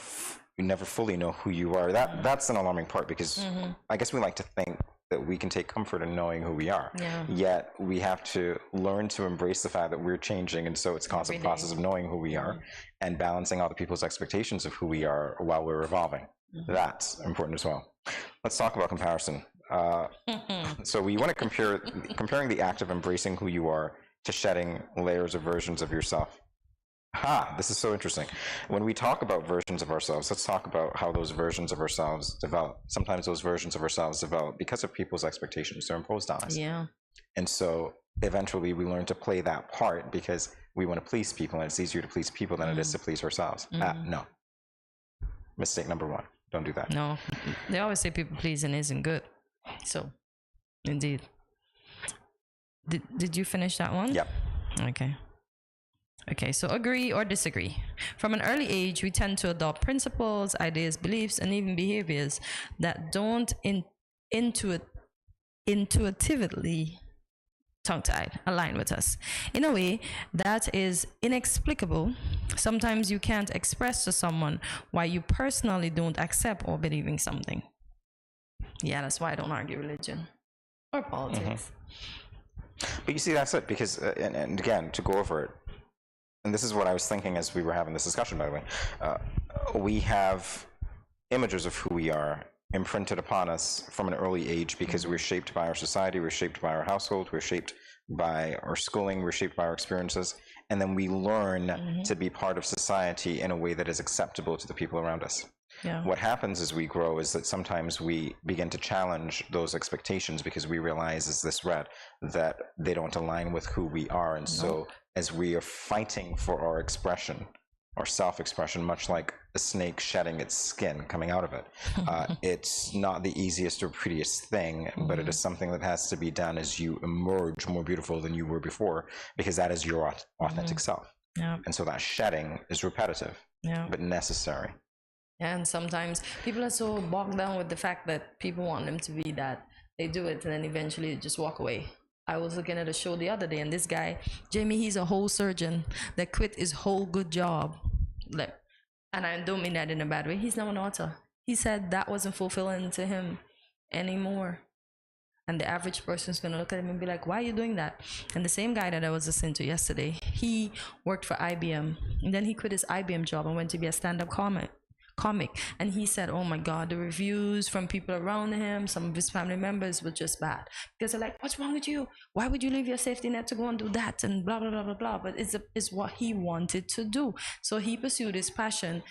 [SPEAKER 1] You never fully know who you are. That's an alarming part because I guess we like to think that we can take comfort in knowing who we are.
[SPEAKER 2] Yeah.
[SPEAKER 1] Yet we have to learn to embrace the fact that we're changing, and so it's a constant process of knowing who we are and balancing other people's expectations of who we are while we're evolving. That's important as well. Let's talk about comparison. So we want to comparing the act of embracing who you are to shedding layers or versions of yourself. This is so interesting. When we talk about versions of ourselves, let's talk about how those versions of ourselves develop. Sometimes those versions of ourselves develop because of people's expectations. They're imposed on us.
[SPEAKER 2] Yeah.
[SPEAKER 1] And so eventually we learn to play that part because we want to please people, and it's easier to please people than it is to please ourselves. No. Mistake number one. Don't do that.
[SPEAKER 2] No. They always say people pleasing isn't good. So, indeed. Did you finish that one?
[SPEAKER 1] Yeah.
[SPEAKER 2] Okay, so agree or disagree. From an early age, we tend to adopt principles, ideas, beliefs, and even behaviors that don't intuitively tongue-tied align with us. In a way that is inexplicable, sometimes you can't express to someone why you personally don't accept or believe in something. Yeah, that's why I don't argue religion or politics.
[SPEAKER 1] But you see, that's it, because, and again, to go over it, and this is what I was thinking as we were having this discussion, by the way, we have images of who we are imprinted upon us from an early age because we're shaped by our society, we're shaped by our household, we're shaped by our schooling, we're shaped by our experiences, and then we learn to be part of society in a way that is acceptable to the people around us.
[SPEAKER 2] Yeah.
[SPEAKER 1] What happens as we grow is that sometimes we begin to challenge those expectations because we realize, as this read, that they don't align with who we are. And so as we are fighting for our expression, or self-expression, much like a snake shedding its skin, coming out of it, it's not the easiest or prettiest thing, but it is something that has to be done as you emerge more beautiful than you were before, because that is your authentic self.
[SPEAKER 2] Yeah.
[SPEAKER 1] And so that shedding is repetitive, but necessary.
[SPEAKER 2] And sometimes people are so bogged down with the fact that people want them to be that. They do it and then eventually just walk away. I was looking at a show the other day, and this guy, Jamie, he's a whole surgeon that quit his whole good job like, and I don't mean that in a bad way, he's now an author. He said that wasn't fulfilling to him anymore. And the average person's going to look at him and be like, why are you doing that? And the same guy that I was listening to yesterday, he worked for IBM. And then he quit his IBM job and went to be a stand-up comic. And he said, oh my God, the reviews from people around him, some of his family members were just bad. Because they're like, what's wrong with you? Why would you leave your safety net to go and do that? And blah, blah, blah, blah, blah. But it's what he wanted to do. So he pursued his passion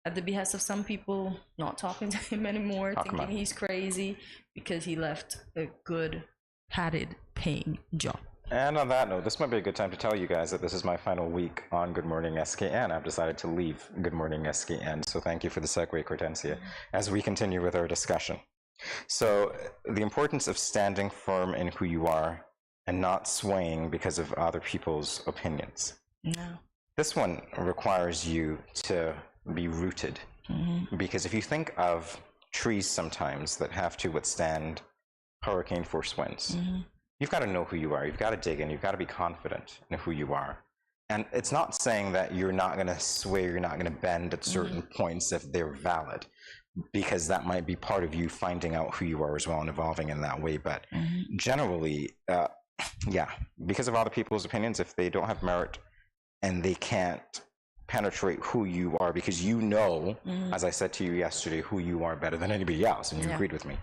[SPEAKER 2] at the behest of some people not talking to him anymore, thinking he's crazy because he left a good, padded, paying job.
[SPEAKER 1] And on that note, this might be a good time to tell you guys that this is my final week on Good Morning SKN. I've decided to leave Good Morning SKN, so thank you for the segue, Cortencia, as we continue with our discussion. So, the importance of standing firm in who you are and not swaying because of other people's opinions.
[SPEAKER 2] No.
[SPEAKER 1] This one requires you to be rooted, because if you think of trees sometimes that have to withstand hurricane force winds, you've got to know who you are. You've got to dig in. You've got to be confident in who you are. And it's not saying that you're not going to sway, you're not going to bend at certain points if they're valid, because that might be part of you finding out who you are as well and evolving in that way. But generally, yeah, because of other people's opinions, if they don't have merit and they can't penetrate who you are, because you know, as I said to you yesterday, who you are better than anybody else, and you agreed with me,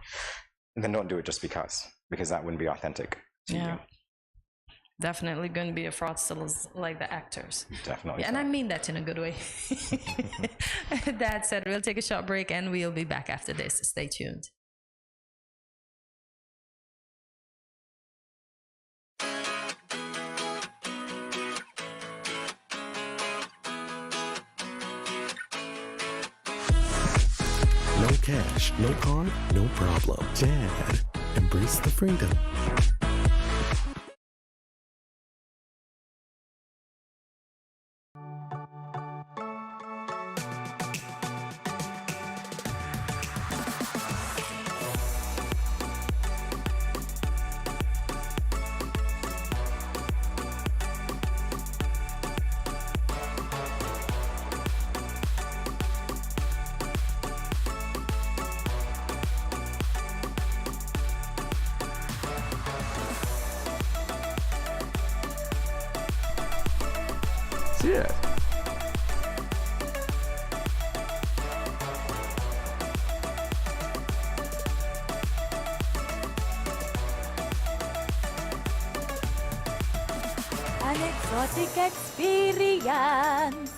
[SPEAKER 1] then don't do it just because that wouldn't be authentic to you.
[SPEAKER 2] Definitely going to be a fraudster like the actors.
[SPEAKER 1] Definitely.
[SPEAKER 2] And I mean that in a good way. That said, we'll take a short break and we'll be back after this. Stay tuned.
[SPEAKER 3] No cash, no card, no problem. Dad, embrace the freedom.
[SPEAKER 6] Yeah.
[SPEAKER 4] An exotic experience.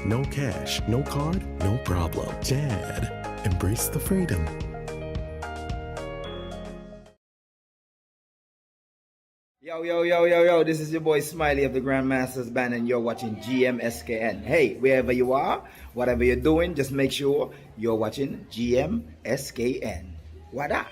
[SPEAKER 3] No cash, no card, no problem. Dad, embrace the freedom.
[SPEAKER 12] Yo, this is your boy Smiley of the Grandmasters Band, and you're watching GMSKN. Hey, wherever you are, whatever you're doing, just make sure you're watching GMSKN. What up?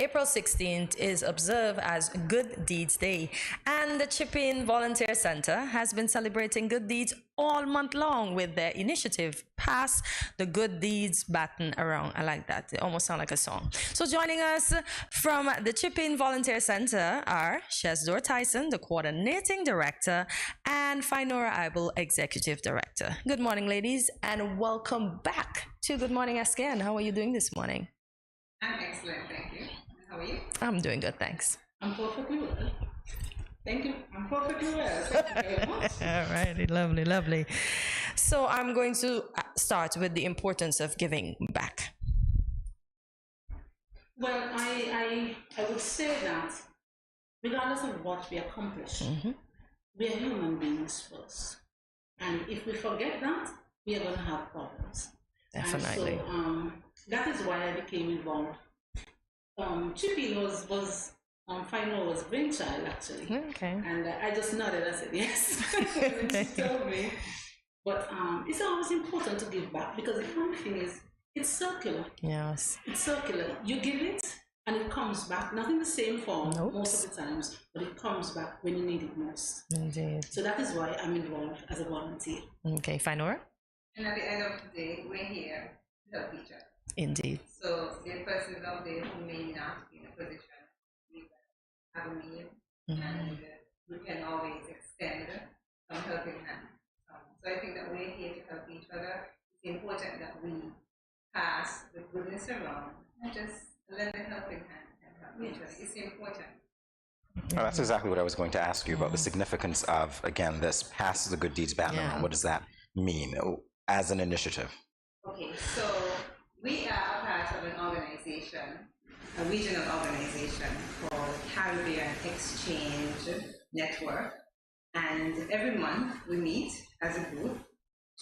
[SPEAKER 2] April 16th is observed as Good Deeds Day, and the Chip-In Volunteer Center has been celebrating good deeds all month long with their initiative, Pass the Good Deeds Baton Around. I like that. It almost sounds like a song. So joining us from the Chip-In Volunteer Center are Shezdor Tyson, the Coordinating Director, and Finora Ibel, Executive Director. Good morning, ladies, and welcome back to Good Morning SKN. How are you doing this morning?
[SPEAKER 13] I'm excellent, thank you. How are you?
[SPEAKER 2] I'm doing good, thanks.
[SPEAKER 13] I'm perfectly well. Thank you. I'm perfectly well. Thank you very much.
[SPEAKER 2] All righty, lovely, lovely. So I'm going to start with the importance of giving back.
[SPEAKER 13] Well, I would say that regardless of what we accomplish, we are human beings first. And if we forget that, we are going to have problems.
[SPEAKER 2] Definitely.
[SPEAKER 13] And so that is why I became involved. Chip-In was Final's brainchild, actually.
[SPEAKER 2] Okay.
[SPEAKER 13] And I just nodded. I said yes. When she told me. But it's always important to give back, because the funny thing is, it's circular.
[SPEAKER 2] Yes.
[SPEAKER 13] It's circular. You give it, and it comes back. Not in the same form most of the times, but it comes back when you need it most.
[SPEAKER 2] Indeed.
[SPEAKER 13] So that is why I'm involved as a volunteer.
[SPEAKER 2] Okay, Finora?
[SPEAKER 14] And at the end of the day, we're here to help each other.
[SPEAKER 2] Indeed.
[SPEAKER 14] So the persons out there who may not be in a position to have a meal, and we can always extend some helping hand. So I think that we're here to help each other. It's important that we pass the goodness around and just lend a helping hand and help each other. It's important.
[SPEAKER 1] Well, that's exactly what I was going to ask you about, the significance of, again, this Pass the Good Deeds Baton Around. What does that mean as an initiative?
[SPEAKER 14] Okay, so we are part of an organization, a regional organization called Caribbean Exchange Network. And every month we meet as a group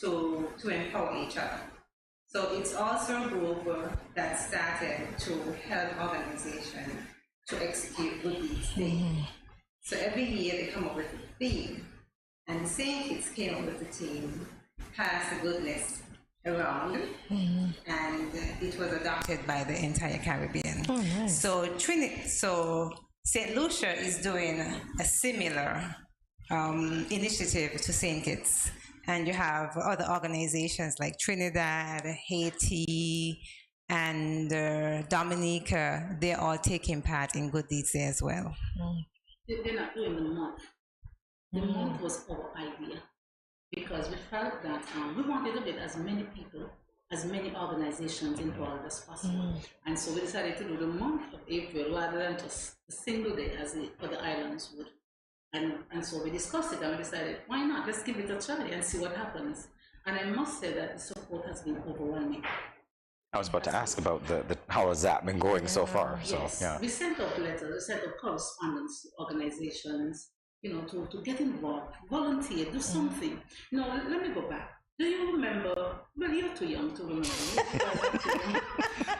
[SPEAKER 14] to empower each other. So it's also a group that started to help organizations to execute Good Deeds Day. So every year they come up with a theme, and the St. Kitts came up with the theme, Pass the Goodness Around, and it was adopted by the entire Caribbean.
[SPEAKER 2] Oh, nice.
[SPEAKER 14] So St. Lucia is doing a similar initiative to St. Kitts, and you have other organizations like Trinidad, Haiti, and Dominica. They're all taking part in Good Deeds Day as well.
[SPEAKER 13] They're not doing the month. The month was our idea, because we felt that we wanted to get as many people, as many organizations involved as possible. And so we decided to do the month of April rather than just a single day as the other islands would. And so we discussed it and we decided, why not? Let's give it a try and see what happens. And I must say that the support has been overwhelming.
[SPEAKER 1] I was about to ask about the how has that been going so far? So
[SPEAKER 13] Yes,
[SPEAKER 1] yeah.
[SPEAKER 13] we sent out letters, we sent out correspondence to organizations, to get involved, volunteer, do something. No, let me go back. Do you remember? Well, you're too young to remember. You guys are too young.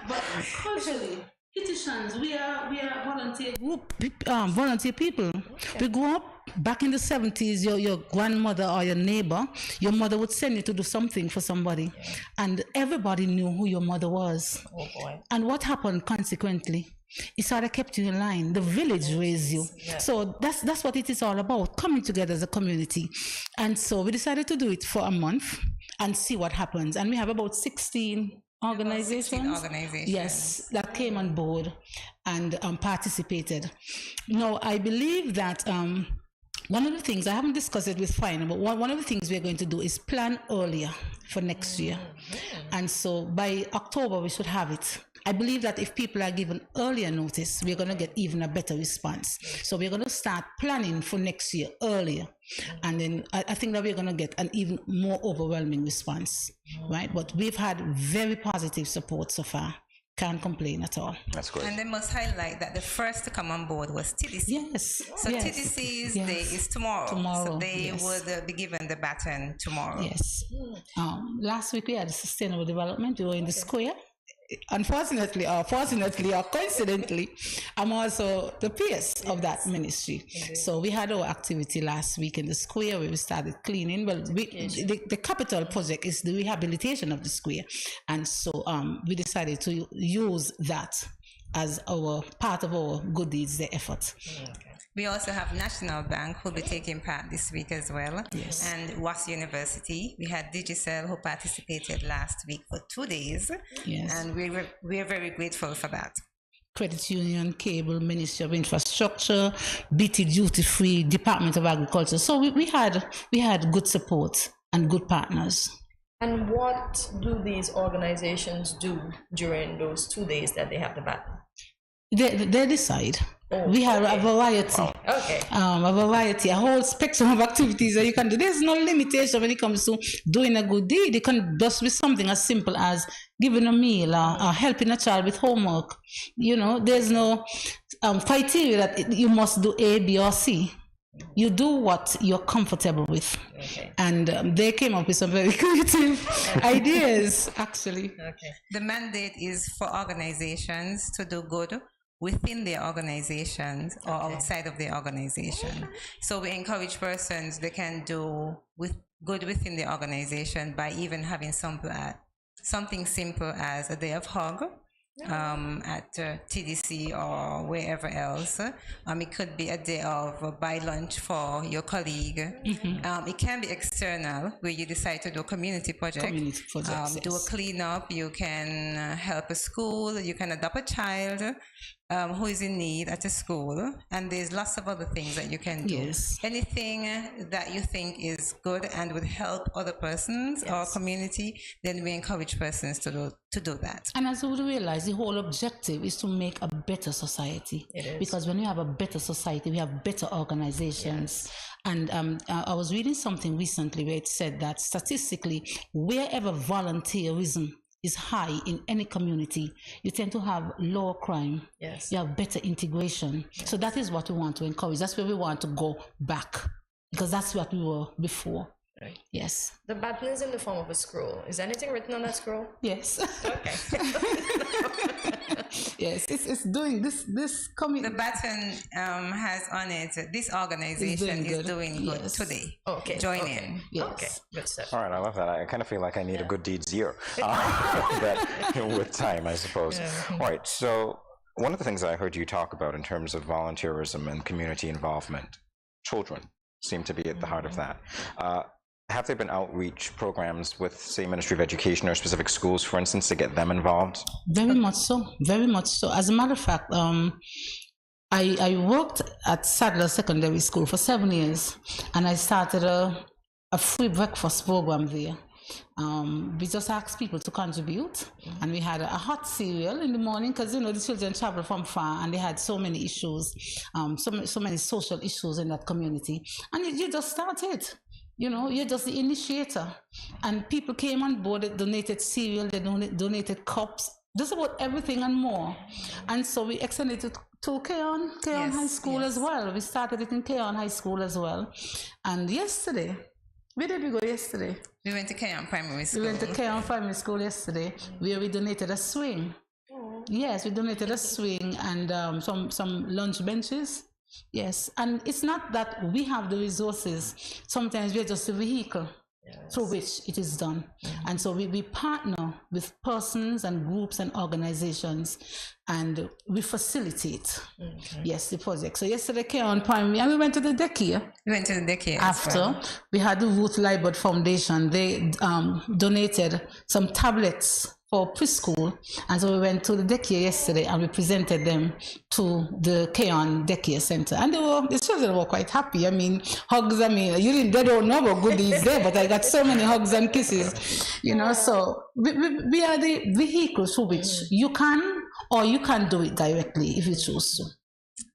[SPEAKER 13] But culturally, Kittitians, we are volunteer group, volunteer people. Okay. We grew up back in the 70s. Your grandmother or your neighbor, your mother would send you to do something for somebody, and everybody knew who your mother was. Oh boy! And what happened consequently? It sort of kept you in line. The village raised you. Yeah. So that's what it is all about, coming together as a community. And so we decided to do it for a month and see what happens. And we have about 16 organizations. Yes, that came on board and participated. Now, I believe that one of the things, I haven't discussed it with finance, but one of the things we're going to do is plan earlier for next year. And so by October, we should have it. I believe that if people are given earlier notice, we're going to get even a better response. So we're going to start planning for next year earlier. And then I think that we're going to get an even more overwhelming response, right? But we've had very positive support so far. Can't complain at all.
[SPEAKER 1] That's great.
[SPEAKER 14] And they must highlight that the first to come on board was TDC.
[SPEAKER 2] Yes.
[SPEAKER 14] So yes. TDC's day is tomorrow. So they would be given the baton tomorrow.
[SPEAKER 2] Yes. Last week we had sustainable development. We were in the square. Unfortunately, or fortunately, or coincidentally, I'm also the PS of that ministry. So we had our activity last week in the square where we started cleaning. Well, the capital project is the rehabilitation of the square, and so we decided to use that as our part of our good deeds, the effort.
[SPEAKER 14] We also have National Bank who will be taking part this week as well.
[SPEAKER 2] Yes.
[SPEAKER 14] And WAS University. We had Digicel who participated last week for 2 days.
[SPEAKER 2] Yes.
[SPEAKER 14] And we're very grateful for that.
[SPEAKER 2] Credit Union, Cable, Ministry of Infrastructure, BT Duty Free, Department of Agriculture. So we had good support and good partners.
[SPEAKER 15] And what do these organizations do during those 2 days that they have the battle?
[SPEAKER 2] They decide. We have a variety. A variety, a whole spectrum of activities that you can do. There's no limitation when it comes to doing a good deed. It can just be something as simple as giving a meal or helping a child with homework. There's no criteria that you must do A, B, or C. You do what you're comfortable with. And they came up with some very creative ideas, actually.
[SPEAKER 14] The mandate is for organizations to do good within their organizations or outside of their organization. So we encourage persons, they can do good within the organization by even having something simple as a day of hug at TDC or wherever else. It could be a day of buy lunch for your colleague. It can be external, where you decide to do a community project. Do a cleanup. You can help a school. You can adopt a child who is in need at a school, and there's lots of other things that you can do.
[SPEAKER 2] Yes.
[SPEAKER 14] Anything that you think is good and would help other persons or community, then we encourage persons to do that.
[SPEAKER 2] And as you would realize, the whole objective is to make a better society. Because when we have a better society, we have better organizations. And I was reading something recently where it said that statistically, wherever volunteerism is high in any community, you tend to have lower crime. You have better integration. So that is what we want to encourage. That's where we want to go back, because that's what we were before. Yes.
[SPEAKER 15] The baton is in the form of a scroll. Is anything written on that scroll?
[SPEAKER 2] Yes.
[SPEAKER 15] Okay.
[SPEAKER 2] Yes, it's doing this coming.
[SPEAKER 14] The baton has on it, this organization is doing good today. Join in.
[SPEAKER 15] Okay, good stuff.
[SPEAKER 1] All right, I love that. I kind of feel like I need a good deeds year with time, I suppose. All right, so one of the things I heard you talk about in terms of volunteerism and community involvement, children seem to be at the heart of that. Have there been outreach programs with, say, Ministry of Education or specific schools, for instance, to get them involved?
[SPEAKER 2] Very much so. Very much so. As a matter of fact, I worked at Sadler Secondary School for 7 years, and I started a free breakfast program there. We just asked people to contribute, and we had a hot cereal in the morning, because the children travel from far and they had so many issues, so many social issues in that community, and you just started.
[SPEAKER 16] You know, you're just the initiator. And people came on board, they donated cereal, they donated cups, just about everything and more. And so we extended it to Keon High School as well. We started it in Keon High School as well. And yesterday, where did we go yesterday?
[SPEAKER 14] We went to Keon Primary School.
[SPEAKER 16] We went to Keon Primary School yesterday, where we donated a swing. Yes, we donated a swing and some lunch benches. Yes, and it's not that we have the resources. Sometimes we're just a vehicle through which it is done. And so we partner with persons and groups and organizations, and we facilitate, yes, the project. So yesterday came on Primary, and we went to the daycare.
[SPEAKER 14] We went to the daycare.
[SPEAKER 16] After, we had the Ruth Libert Foundation. They donated some tablets for preschool, and so we went to the daycare yesterday and we presented them to the Keon Daycare Center, and the children were quite happy. I mean, hugs. I mean, they don't know about goodies there, but I got so many hugs and kisses, you know. So we are the vehicles through which you can, or you can do it directly if you choose to.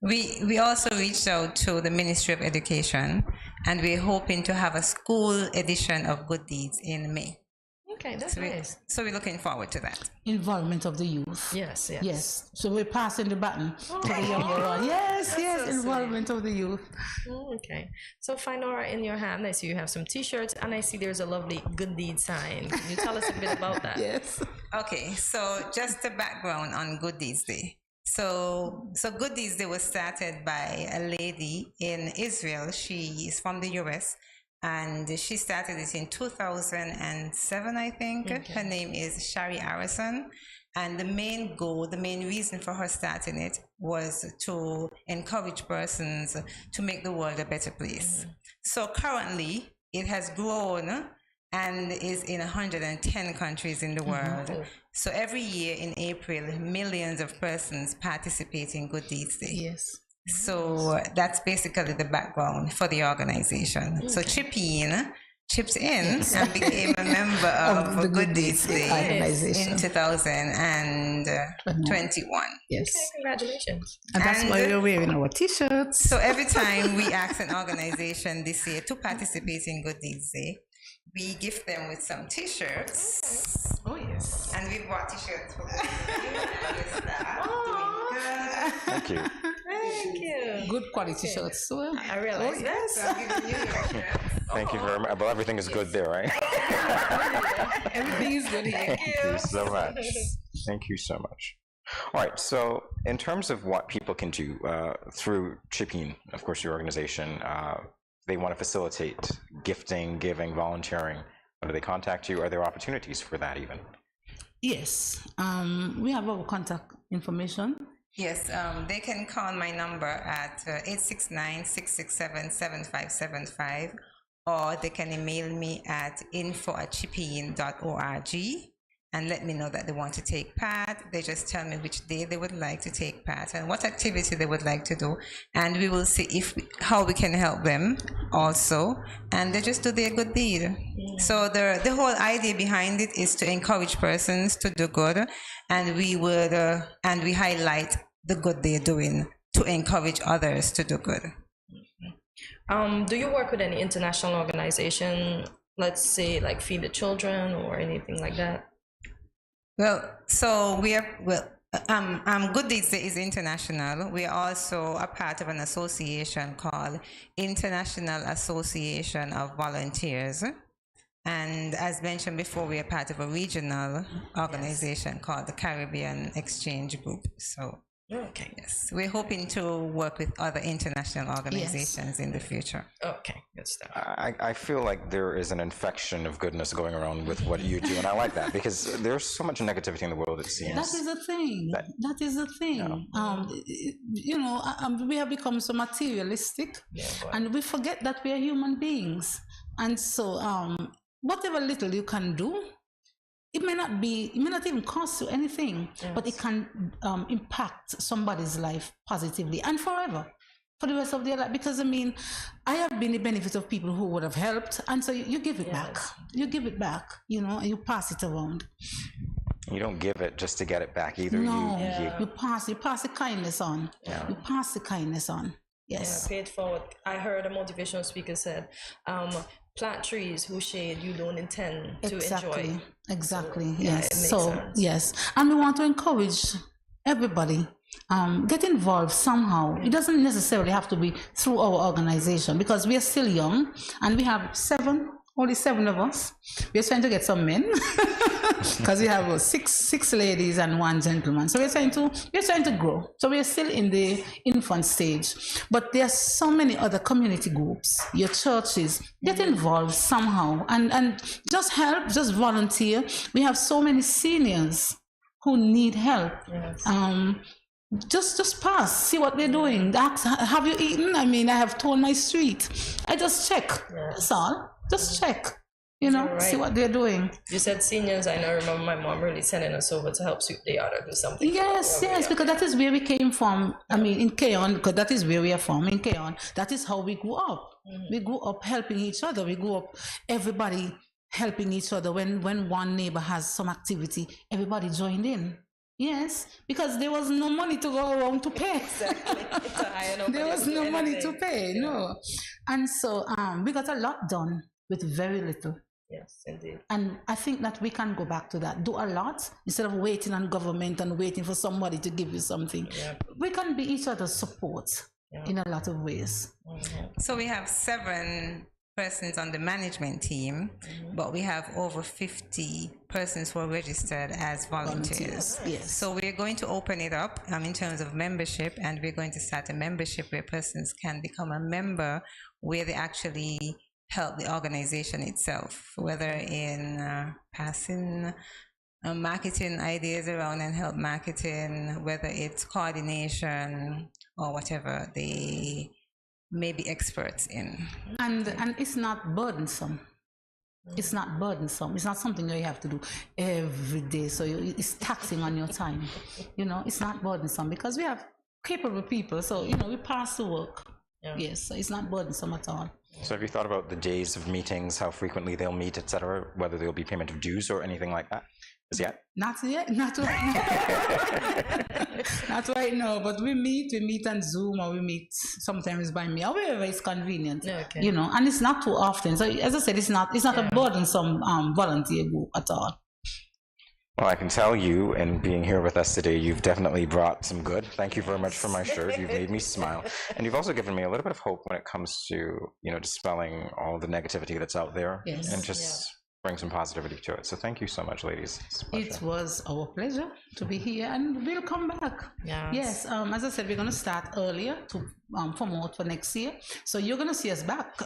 [SPEAKER 14] We also reached out to the Ministry of Education, and we're hoping to have a school edition of Good Deeds in May.
[SPEAKER 15] Okay, that's nice.
[SPEAKER 14] So we're looking forward to that.
[SPEAKER 16] Involvement of the youth.
[SPEAKER 15] Yes.
[SPEAKER 16] Yes. So we're passing the baton to the younger one. Yes,
[SPEAKER 15] so
[SPEAKER 16] involvement of the youth.
[SPEAKER 15] Okay. So Finora, in your hand, I see you have some T-shirts, and I see there's a lovely Good Deed sign. Can you tell us a bit about that?
[SPEAKER 16] Yes.
[SPEAKER 14] Okay, so just a background on Good Deeds Day. So Good Deeds Day was started by a lady in Israel. She is from the US. And she started it in 2007, I think. Okay. Her name is Shari Harrison. And the main goal, the main reason for her starting it was to encourage persons to make the world a better place. So currently, it has grown and is in 110 countries in the world. So every year in April, millions of persons participate in Good Deeds Day.
[SPEAKER 16] Yes.
[SPEAKER 14] So that's basically the background for the organization. Okay. So chipped in and became a member of the Good Deeds Day in 2021.
[SPEAKER 16] Yes.
[SPEAKER 15] Okay, congratulations.
[SPEAKER 16] And that's why we're wearing our T-shirts.
[SPEAKER 14] So every time we ask an organization this year to participate in Good Deeds Day, we gift them with some T-shirts.
[SPEAKER 16] Oh, yes.
[SPEAKER 14] And we bought T-shirts for them.
[SPEAKER 1] Thank you.
[SPEAKER 15] Thank you.
[SPEAKER 16] Good quality shirts. So,
[SPEAKER 15] I realize that.
[SPEAKER 14] So I'm giving you your shirt.
[SPEAKER 1] Thank you very much. Well, everything is good there, right?
[SPEAKER 16] Everything is good here.
[SPEAKER 1] Thank you so much. Thank you so much. All right, so in terms of what people can do through Chipping, of course, your organization, they want to facilitate gifting, giving, volunteering. How do they contact you? Are there opportunities for that even?
[SPEAKER 16] Yes, we have our contact information.
[SPEAKER 14] Yes, they can call my number at 869-667-7575, or they can email me at info@chipping.org and let me know that they want to take part. They just tell me which day they would like to take part and what activity they would like to do, and we will see how we can help them also, and they just do their good deed. So the whole idea behind it is to encourage persons to do good, and we highlight the good they're doing to encourage others to do good.
[SPEAKER 15] Do you work with any international organization, let's say like Feed the Children or anything like that?
[SPEAKER 14] Well, so Good Deeds Day is international. We are also a part of an association called International Association of Volunteers. And as mentioned before, we are part of a regional organization called the Caribbean Exchange Group. So,
[SPEAKER 15] okay.
[SPEAKER 14] Yes, we're hoping to work with other international organizations in the future.
[SPEAKER 15] Okay, good stuff.
[SPEAKER 1] I feel like there is an infection of goodness going around with what you do, and I like that because there's so much negativity in the world, it seems.
[SPEAKER 16] That is the thing. That is the thing. We have become so materialistic, and we forget that we are human beings. And so, whatever little you can do, it may not even cost you anything, but it can impact somebody's life positively and forever, for the rest of their life. Because I mean, I have been the benefit of people who would have helped, and so you give it back. You give it back, and you pass it around.
[SPEAKER 1] You don't give it just to get it back either.
[SPEAKER 16] No, you pass the kindness on. Yeah. You pass the kindness on. Yes.
[SPEAKER 15] Yeah, pay it forward. I heard a motivational speaker said, plant trees whose shade you don't intend to enjoy.
[SPEAKER 16] Exactly.
[SPEAKER 15] So, yeah,
[SPEAKER 16] yes.
[SPEAKER 15] it makes
[SPEAKER 16] So
[SPEAKER 15] sense.
[SPEAKER 16] yes, and we want to encourage everybody. Get involved somehow. It doesn't necessarily have to be through our organization because we are still young and we have only seven of us. We're trying to get some men because we have six ladies and one gentleman. So we're trying to grow. So we're still in the infant stage. But there are so many other community groups, your churches. Get involved somehow and just help, just volunteer. We have so many seniors who need help.
[SPEAKER 15] Yes.
[SPEAKER 16] Just pass, see what they're doing. Ask, have you eaten? I mean, I have told my street. I just check. That's all. Just check. See what they're doing.
[SPEAKER 15] You said seniors. I know. Remember my mom really sending us over to help sweep the yard or do something.
[SPEAKER 16] Yes, because that is where we came from. I mean, in Keon, because that is where we are from. In Keon, that is how we grew up. We grew up helping each other. We grew up everybody helping each other. When one neighbor has some activity, everybody joined in. Yes, because there was no money to go around to pay.
[SPEAKER 15] Exactly.
[SPEAKER 16] There was no money to pay, no. And so we got a lot done with very little.
[SPEAKER 15] Yes, indeed.
[SPEAKER 16] And I think that we can go back to that. Do a lot instead of waiting on government and waiting for somebody to give you something. Yeah. We can be each other's support in a lot of ways.
[SPEAKER 14] So we have 7 persons on the management team, but we have over 50 persons who are registered as volunteers.
[SPEAKER 16] Yes.
[SPEAKER 14] So we're going to open it up in terms of membership, and we're going to start a membership where persons can become a member where they actually help the organization itself, whether in passing marketing ideas around and help marketing, whether it's coordination or whatever they may be experts in.
[SPEAKER 16] And it's not burdensome. It's not burdensome. It's not something that you have to do every day. So it's taxing on your time. It's not burdensome because we have capable people. So, we pass the work. Yeah. Yes, so it's not burdensome at all.
[SPEAKER 1] So have you thought about the days of meetings, how frequently they'll meet, etc., whether there'll be payment of dues or anything like that? As yet?
[SPEAKER 16] Not yet, not right now. Not right now, but we meet on Zoom, or we meet sometimes by mail, wherever it's convenient.
[SPEAKER 15] Okay.
[SPEAKER 16] And it's not too often. So as I said, it's not a burdensome volunteer group at all.
[SPEAKER 1] Well, I can tell you, and being here with us today, you've definitely brought some good. Thank you very much for my shirt. You've made me smile. And you've also given me a little bit of hope when it comes to, dispelling all the negativity that's out there and just bring some positivity to it. So thank you so much, ladies.
[SPEAKER 16] It was our pleasure to be here, and we'll come back. Yes. As I said, we're going to start earlier to promote for next year. So you're going to see us back.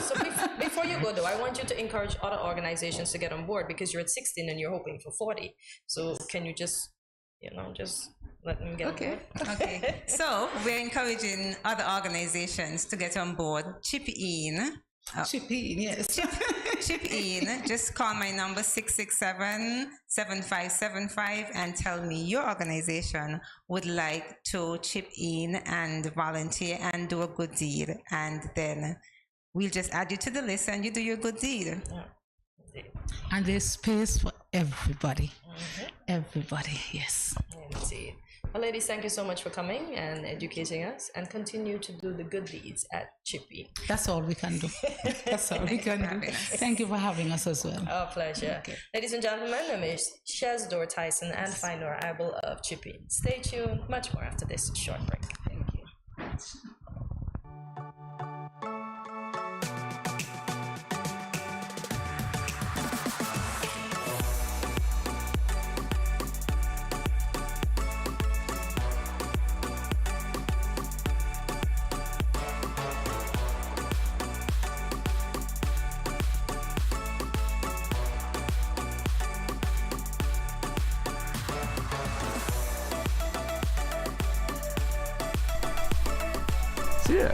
[SPEAKER 15] So before you go, though, I want you to encourage other organizations to get on board because you're at 16 and you're hoping for 40. So can you just let them get on board?
[SPEAKER 14] Okay. So we're encouraging other organizations to get on board. Chip in.
[SPEAKER 16] Chip in, yes.
[SPEAKER 14] Chip in. Just call my number 667-7575 and tell me your organization would like to chip in and volunteer and do a good deed. And then we'll just add you to the list and you do your good deed.
[SPEAKER 16] And there's space for everybody. Everybody, yes.
[SPEAKER 15] Indeed. Well, ladies, thank you so much for coming and educating us, and continue to do the good deeds at Chippy.
[SPEAKER 16] That's all we can do. That's all we can do. Thank you for having us as well.
[SPEAKER 15] Our pleasure. Okay. Ladies and gentlemen, I'm Shezdor Tyson and Finor Abel of Chippy. Stay tuned. Much more after this short break. Thank you.
[SPEAKER 1] Yeah.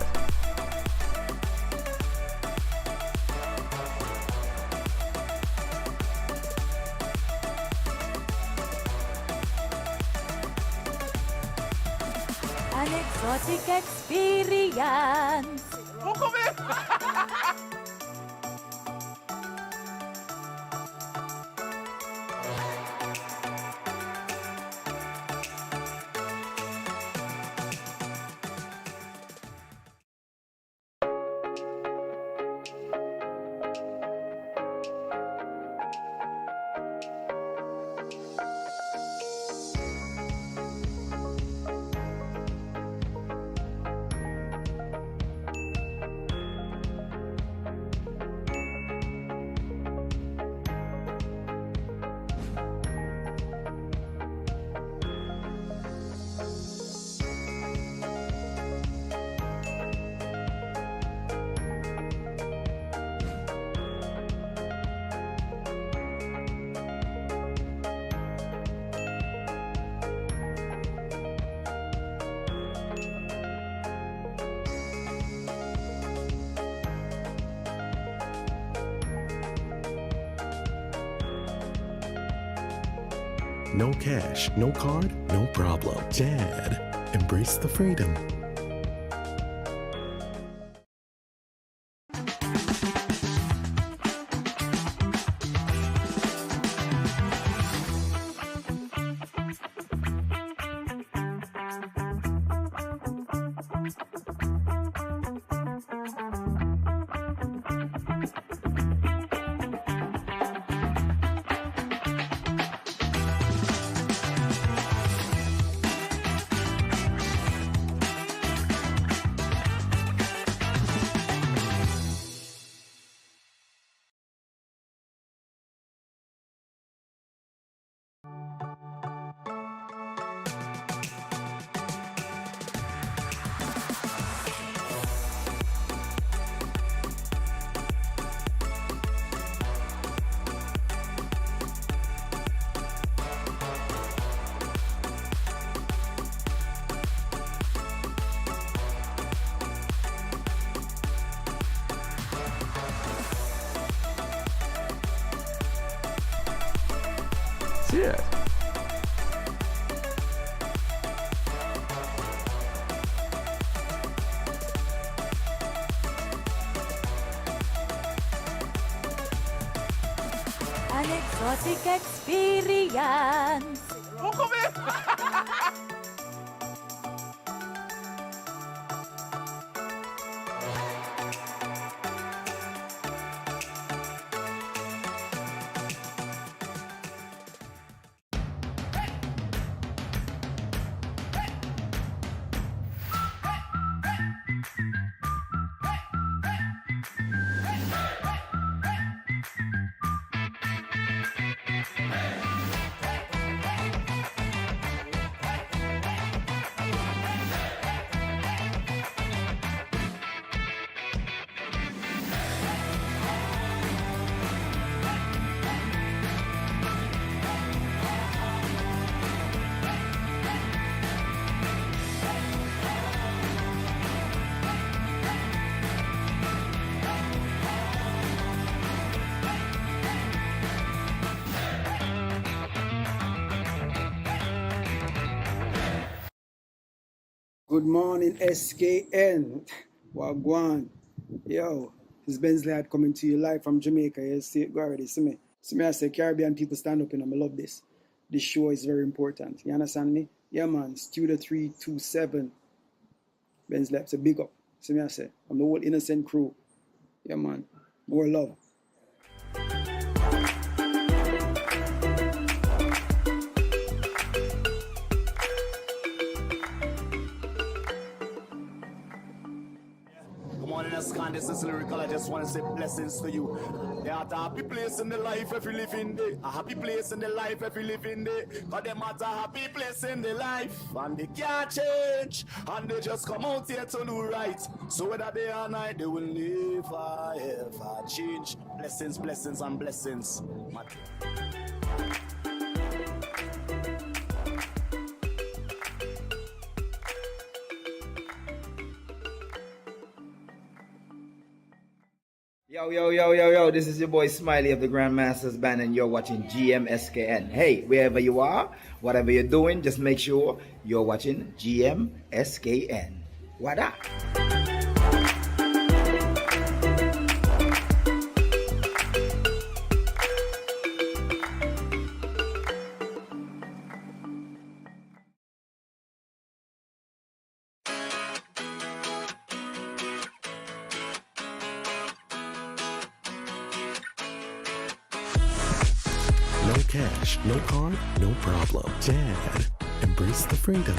[SPEAKER 4] An exotic experience.
[SPEAKER 3] No cash, no card, no problem. Dad, embrace the freedom.
[SPEAKER 17] Cheers.
[SPEAKER 4] An exotic experience.
[SPEAKER 18] Good morning, SKN. Wagwan. Yo, this Benz Lad coming to you live from Jamaica. You see it, go already. See me. See me, I say Caribbean people stand up and I love this. This show is very important. You understand me? Yeah, man. Studio 327. Benz Lad, it's a big up. See me, I say. I'm the whole innocent crew. Yeah, man. More love.
[SPEAKER 19] SKN, this is lyrical. I just want to say blessings to you. There are a happy place in the life if you live in there. A happy place in the life if you live in there. Cause them at a happy place in the life. And they can't change. And they just come out here to do right. So whether day or night, they will never ever change. Blessings, blessings, and blessings.
[SPEAKER 12] Yo, this is your boy Smiley of the Grandmasters Band and you're watching GMSKN. Hey, wherever you are, whatever you're doing, just make sure you're watching GMSKN. What up?
[SPEAKER 3] No cash, no card, no problem. Dad, embrace the freedom.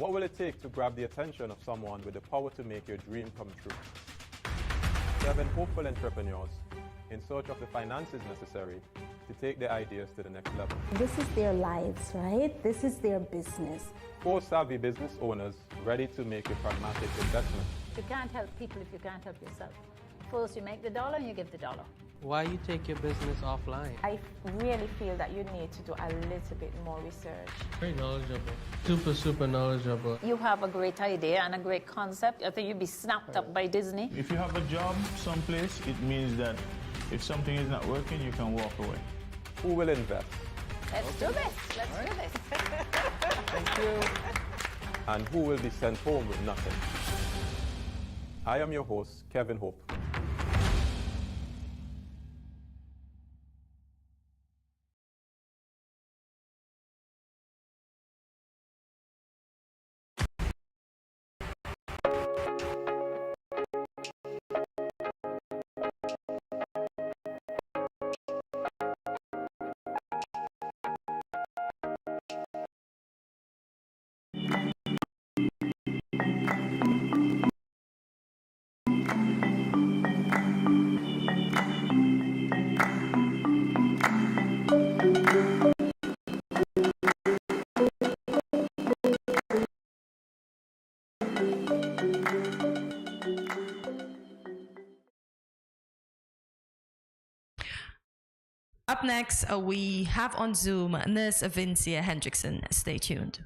[SPEAKER 6] What will it take to grab the attention of someone with the power to make your dream come true? 7 hopeful entrepreneurs in search of the finances necessary to take their ideas to the next level.
[SPEAKER 7] This is their lives, right? This is their business.
[SPEAKER 6] 4 savvy business owners ready to make a pragmatic investment.
[SPEAKER 8] You can't help people if you can't help yourself. First, you make the dollar and you give the dollar.
[SPEAKER 9] Why you take your business offline?
[SPEAKER 10] I really feel that you need to do a little bit more research.
[SPEAKER 9] Very knowledgeable. Super knowledgeable.
[SPEAKER 8] You have a great idea and a great concept. I think you'd be snapped up by Disney.
[SPEAKER 11] If you have a job someplace, it means that if something is not working, you can walk away.
[SPEAKER 6] Who will invest?
[SPEAKER 8] Let's do this. Let's do this.
[SPEAKER 6] Thank you. And who will be sent home with nothing? I am your host, Kevin Hope.
[SPEAKER 2] Up next, we have on Zoom Nurse Vincia Hendrickson. Stay tuned.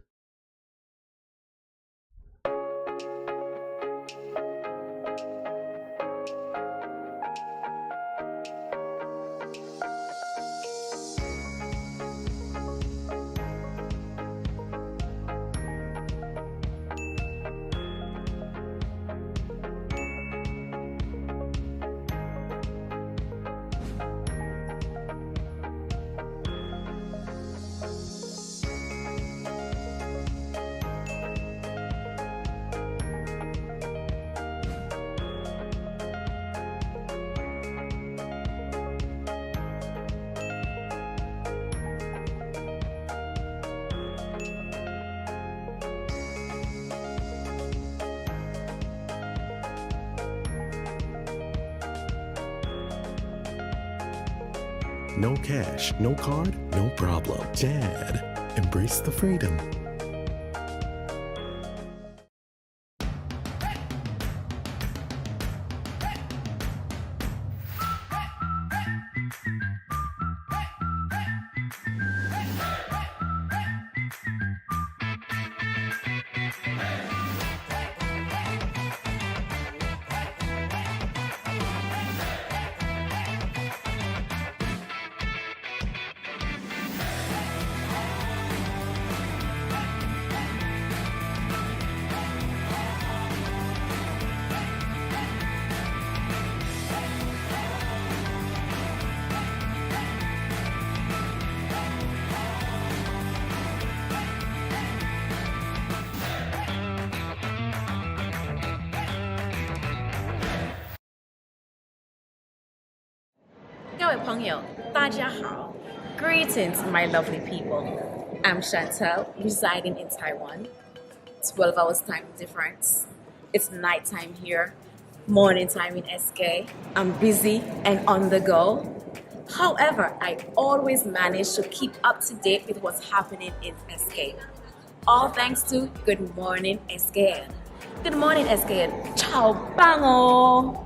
[SPEAKER 3] No cash, no card, no problem. Dad, embrace the freedom.
[SPEAKER 17] Greetings, my lovely people. I'm Chantel, residing in Taiwan. 12 hours time difference. It's nighttime here, morning time in SK. I'm busy and on the go. However, I always manage to keep up to date with what's happening in SK. All thanks to Good Morning SKN. Good morning SKN. Ciao bango.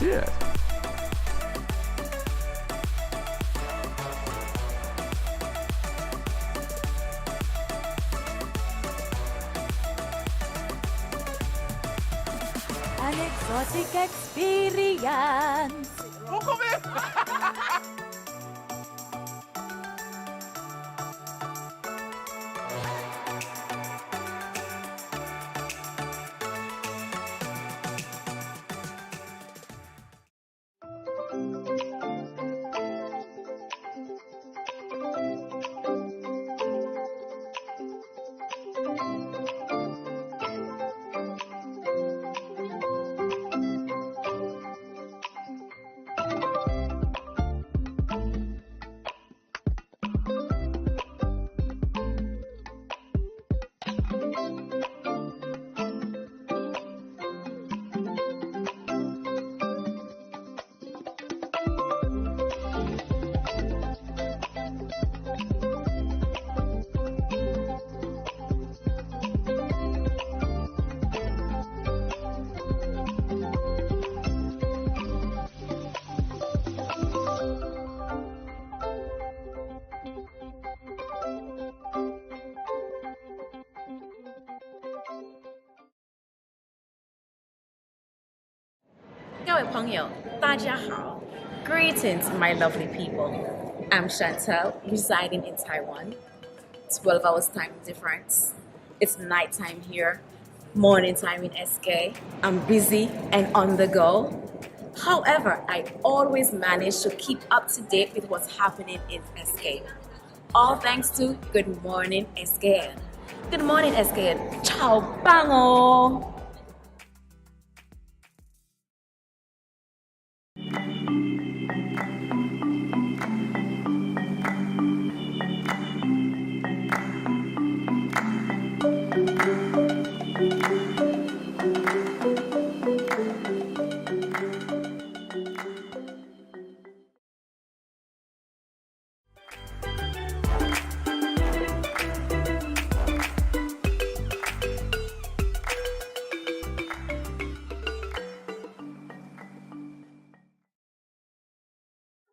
[SPEAKER 6] Yeah.
[SPEAKER 4] An exotic experience.
[SPEAKER 17] 位朋友，大家好. Greetings, my lovely people. I'm Chantel, residing in Taiwan. 12 hours time difference. It's nighttime here, morning time in SK. I'm busy and on the go. However, I always manage to keep up to date with what's happening in SK. All thanks to Good Morning SKN. Good morning SKN. Ciao, bango!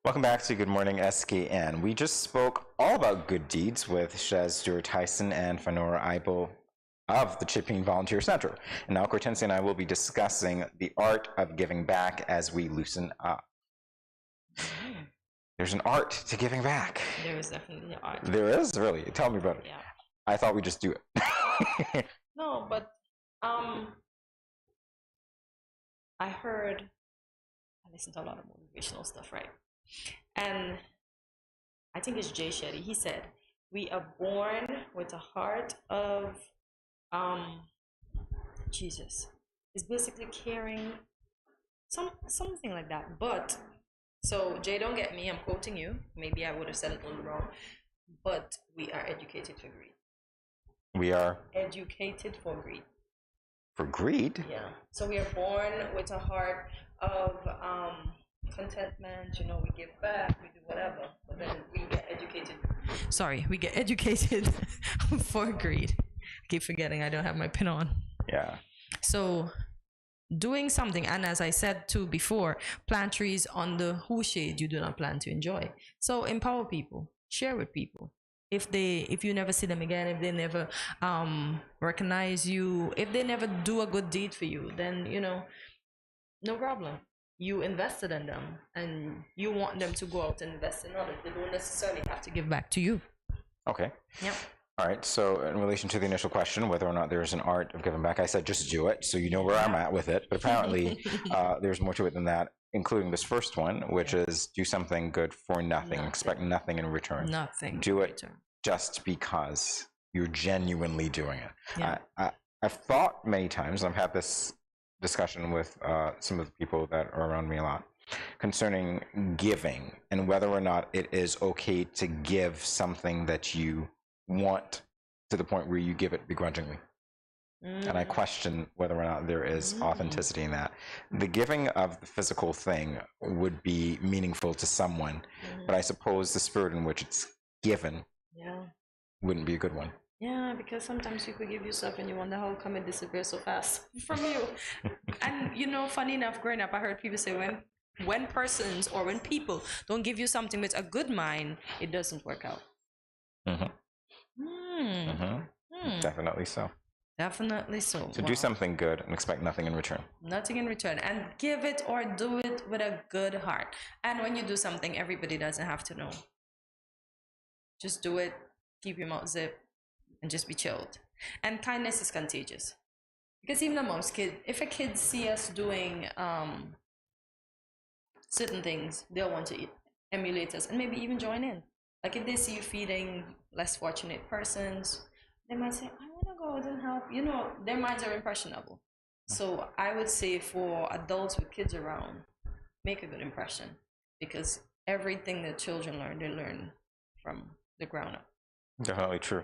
[SPEAKER 1] Welcome back to Good Morning SKN. We just spoke all about good deeds with Shez Stewart-Tyson and Fanora Ibo of the Chippewa Volunteer Center. And now Cortensia and I will be discussing the art of giving back as we loosen up. There's an art to giving back.
[SPEAKER 15] There is definitely an art.
[SPEAKER 1] There is? Really? Tell me about it.
[SPEAKER 15] Yeah.
[SPEAKER 1] I thought we just do it.
[SPEAKER 15] No, but I listen to a lot of motivational stuff, right? And I think it's Jay Shetty. He said, we are born with a heart of Jesus. It's basically caring, something like that. But, so Jay, don't get me, I'm quoting you. Maybe I would have said it a little wrong. But we are educated for greed.
[SPEAKER 1] We are?
[SPEAKER 15] Educated for greed.
[SPEAKER 1] For greed?
[SPEAKER 15] Yeah. So we are born with a heart of contentment, we give back, we do whatever, but then we get educated. Sorry, we get educated for greed. I keep forgetting I don't have my pin on.
[SPEAKER 1] Yeah.
[SPEAKER 15] So doing something, and as I said too before, plant trees under whose shade you do not plan to enjoy. So empower people, share with people. If you never see them again, if they never recognize you, if they never do a good deed for you, then no problem. You invested in them, and you want them to go out and invest in others. They don't necessarily have to give back to you.
[SPEAKER 1] Okay.
[SPEAKER 15] Yep.
[SPEAKER 1] All right. So in relation to the initial question, whether or not there's an art of giving back, I said just do it, so you know where I'm at with it. But apparently, there's more to it than that, including this first one, which is do something good for nothing. Expect nothing in return.
[SPEAKER 15] Nothing.
[SPEAKER 1] Do it just because you're genuinely doing it.
[SPEAKER 15] Yeah.
[SPEAKER 1] I've thought many times, and I've had this discussion with some of the people that are around me a lot concerning giving and whether or not it is okay to give something that you want to the point where you give it begrudgingly. And I question whether or not there is authenticity in that. The giving of the physical thing would be meaningful to someone, but I suppose the spirit in which it's given wouldn't be a good one.
[SPEAKER 15] Yeah, because sometimes people give you stuff and you wonder how come it disappears so fast from you. And funny enough, growing up, I heard people say when persons or when people don't give you something with a good mind, it doesn't work out.
[SPEAKER 1] Definitely so.
[SPEAKER 15] Definitely so.
[SPEAKER 1] So do something good and expect nothing in return.
[SPEAKER 15] Nothing in return, and give it or do it with a good heart. And when you do something, everybody doesn't have to know. Just do it, keep your mouth zipped, and just be chilled. And kindness is contagious. Because even amongst kids, if a kid see us doing certain things, they'll want to emulate us and maybe even join in. Like if they see you feeding less fortunate persons, they might say, I want to go out and help. Their minds are impressionable. So I would say for adults with kids around, make a good impression. Because everything that children learn, they learn from the ground up.
[SPEAKER 1] Definitely true.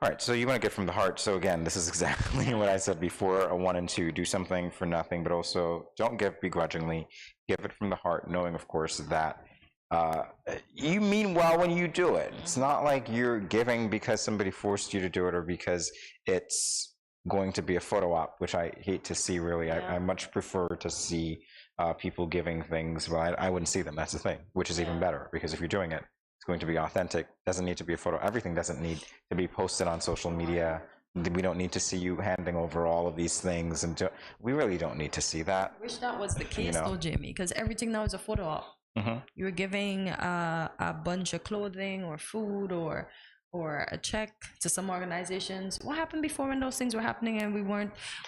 [SPEAKER 1] All right, so you want to get from the heart. So again, this is exactly what I said before, a 1 and 2, do something for nothing, but also don't give begrudgingly, give it from the heart, knowing of course that you mean well when you do it. It's not like you're giving because somebody forced you to do it or because it's going to be a photo op, which I hate to see really. Yeah. I much prefer to see people giving things, well, I wouldn't see them, that's the thing, which is even better, because if you're doing it, it's going to be authentic, doesn't need to be a photo. Everything doesn't need to be posted on social media We don't need to see you handing over all of these things, and we really don't need to see that.
[SPEAKER 15] I wish that was the case, though, Jamie, because everything now is a photo op. You're giving a bunch of clothing or food or a check to some organizations. What happened before when those things were happening and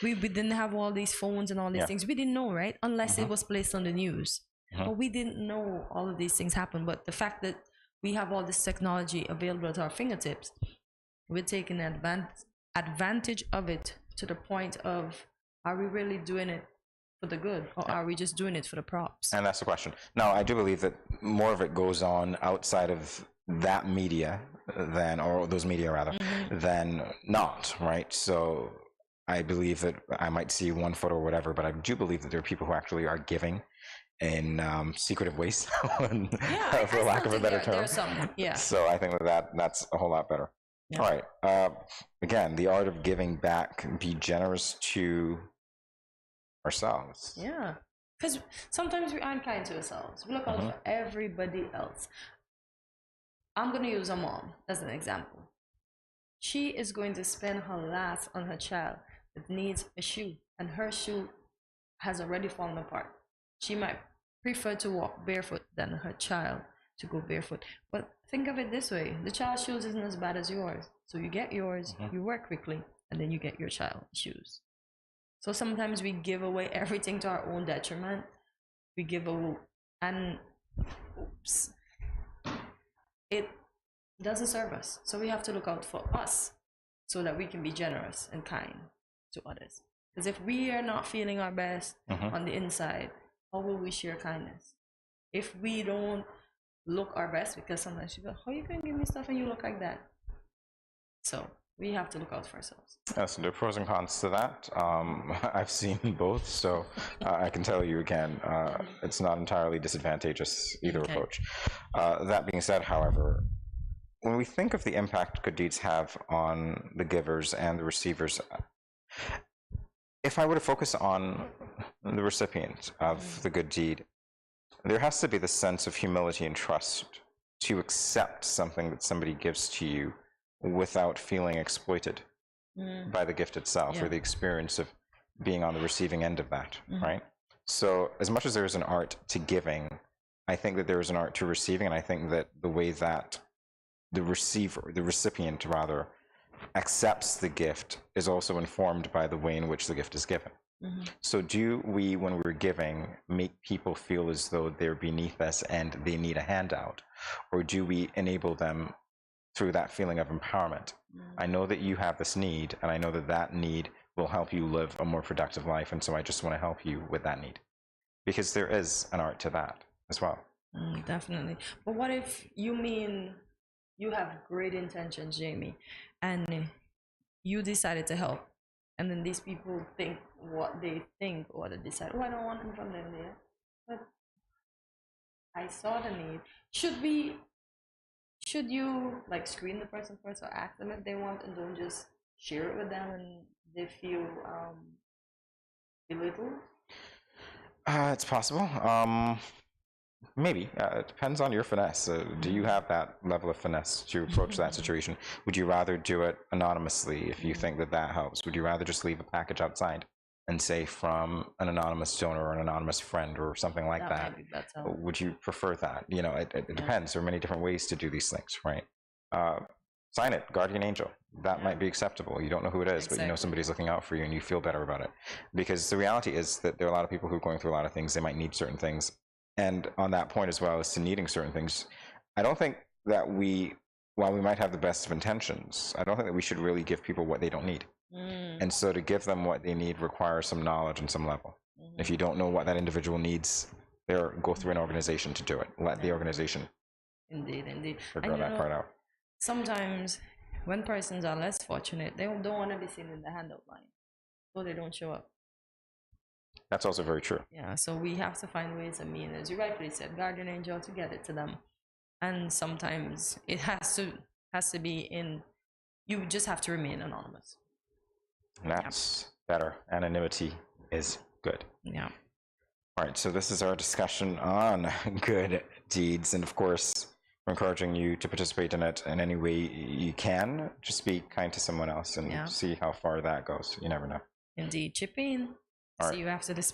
[SPEAKER 15] we didn't have all these phones and all these things? We didn't know, right? Unless it was placed on the news. But we didn't know all of these things happen. But the fact that we have all this technology available at our fingertips, we're taking advantage of it to the point of, are we really doing it for the good, or are we just doing it for the props?
[SPEAKER 1] And that's the question. Now, I do believe that more of it goes on outside of that media than, or those media rather, than not, right? So I believe that I might see one photo or whatever, but I do believe that there are people who actually are giving in secretive ways, for lack of a better term. So I think that's a whole lot better. All right. Again, the art of giving back. Be generous to ourselves.
[SPEAKER 15] Yeah. Because sometimes we aren't kind to ourselves. We look out for everybody else. I'm going to use a mom as an example. She is going to spend her last on her child that needs a shoe, and her shoe has already fallen apart. She might prefer to walk barefoot than her child to go barefoot. But think of it this way, the child's shoes isn't as bad as yours. So you get yours, you work quickly, and then you get your child's shoes. So sometimes we give away everything to our own detriment. We give away, and it doesn't serve us. So we have to look out for us so that we can be generous and kind to others. Because if we are not feeling our best on the inside, how will we share kindness? If we don't look our best, because sometimes you go, how you can give me stuff and you look like that? So we have to look out for ourselves.
[SPEAKER 1] Yes, there are pros and cons to that. I've seen both, so I can tell you again, it's not entirely disadvantageous, either approach. That being said, however, when we think of the impact good deeds have on the givers and the receivers, if I were to focus on the recipient of the good deed, there has to be the sense of humility and trust to accept something that somebody gives to you without feeling exploited by the gift itself or the experience of being on the receiving end of that, right? So as much as there is an art to giving, I think that there is an art to receiving, and I think that the way that the recipient rather, accepts the gift is also informed by the way in which the gift is given. So do we, when we're giving, make people feel as though they're beneath us and they need a handout? Or do we enable them through that feeling of empowerment? I know that you have this need, and I know that that need will help you live a more productive life, and so I just want to help you with that need. Because there is an art to that as well.
[SPEAKER 15] Definitely. But what if you mean you have great intentions, Jamie, and you decided to help, and then these people think what they think, or they decide, oh, I don't want them from them there, but I saw the need. Should you like screen the person first, or ask them if they want, and don't just share it with them and they feel belittled?
[SPEAKER 1] It's possible. Maybe. It depends on your finesse. Do you have that level of finesse to approach that situation? Would you rather do it anonymously if you think that that helps? Would you rather just leave a package outside and say from an anonymous donor or an anonymous friend or something like that? Would you prefer that? You know, it depends. There are many different ways to do these things, right? Sign it, guardian angel. That might be acceptable. You don't know who it is, but you know somebody's looking out for you and you feel better about it. Because the reality is that there are a lot of people who are going through a lot of things. They might need certain things. And on that point as well as to needing certain things, I don't think that while we might have the best of intentions, I don't think that we should really give people what they don't need. And so to give them what they need requires some knowledge and some level. If you don't know what that individual needs, go through an organization to do it. Let the organization
[SPEAKER 15] indeed
[SPEAKER 1] figure that part out.
[SPEAKER 15] Sometimes when persons are less fortunate, they don't want to be seen in the handout line, so they don't show up.
[SPEAKER 1] That's also very true.
[SPEAKER 15] Yeah, so we have to find ways and means, as you rightly said, guardian angel, to get it to them. And sometimes it has to be in, you just have to remain anonymous.
[SPEAKER 1] That's better. Anonymity is good.
[SPEAKER 15] Yeah.
[SPEAKER 1] All right, so this is our discussion on good deeds. And of course, encouraging you to participate in it in any way you can. Just be kind to someone else and see how far that goes. You never know.
[SPEAKER 2] Indeed. Chip in. See you after this.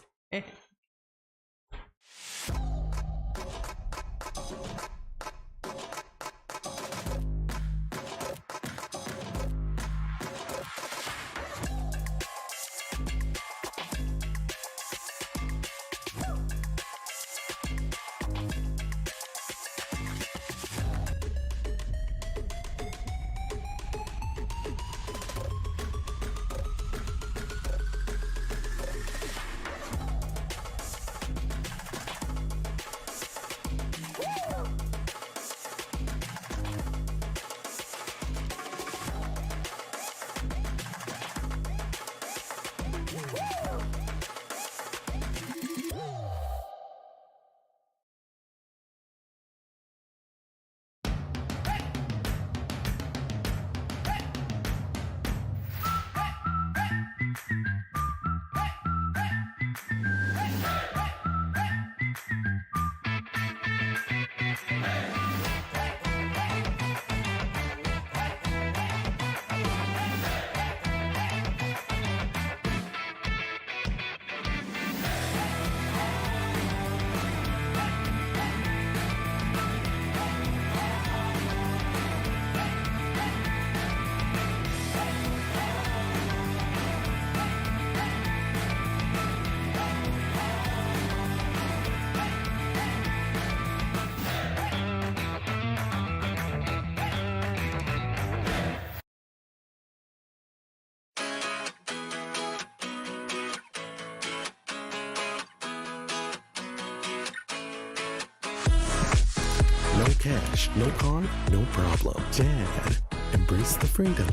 [SPEAKER 3] No cash, no car, no problem. Dad, embrace the freedom.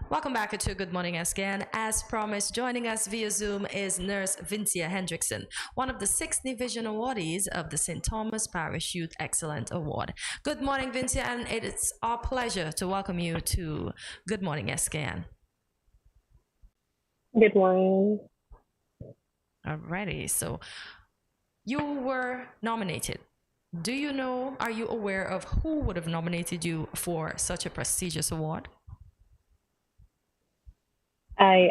[SPEAKER 2] Welcome back to Good Morning SKN. As promised, joining us via Zoom is Nurse Vincia Hendrickson, one of the 6th Division awardees of the St. Thomas Parish Youth Excellent Award. Good morning, Vincia, and it is our pleasure to welcome you to Good Morning SKN.
[SPEAKER 20] Good morning.
[SPEAKER 2] Alrighty, so you were nominated. Do you know, are you aware of who would have nominated you for such a prestigious award?
[SPEAKER 20] I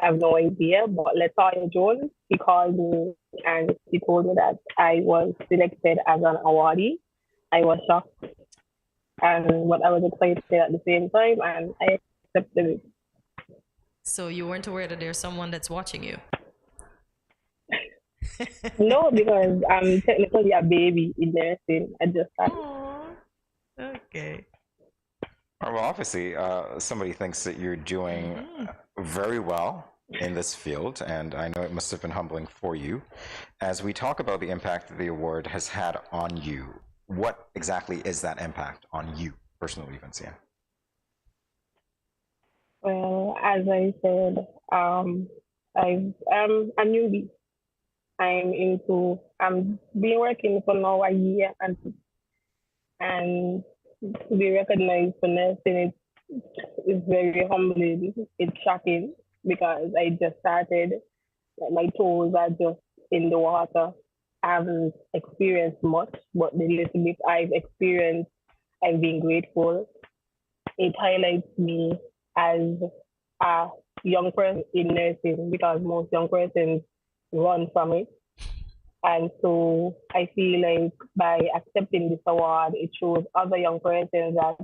[SPEAKER 20] have no idea, but Latoya Jones, she called me and she told me that I was selected as an awardee. I was shocked, but I was excited at the same time, and I accepted it.
[SPEAKER 2] So you weren't aware that there's someone that's watching you?
[SPEAKER 20] No, because I'm technically a baby in nursing. I just started.
[SPEAKER 2] Okay.
[SPEAKER 1] Well, obviously, somebody thinks that you're doing very well in this field, and I know it must have been humbling for you. As we talk about the impact that the award has had on you, what exactly is that impact on you personally, Vincia?
[SPEAKER 20] Well, as I said, I'm a newbie. I'm been working for now a year, and to be recognized for nursing is very humbling. It's shocking because I just started. Like my toes are just in the water. I haven't experienced much, but the little bit I've experienced, I've been grateful. It highlights me as a young person in nursing because most young persons run from it. And so I feel like by accepting this award, it shows other young persons that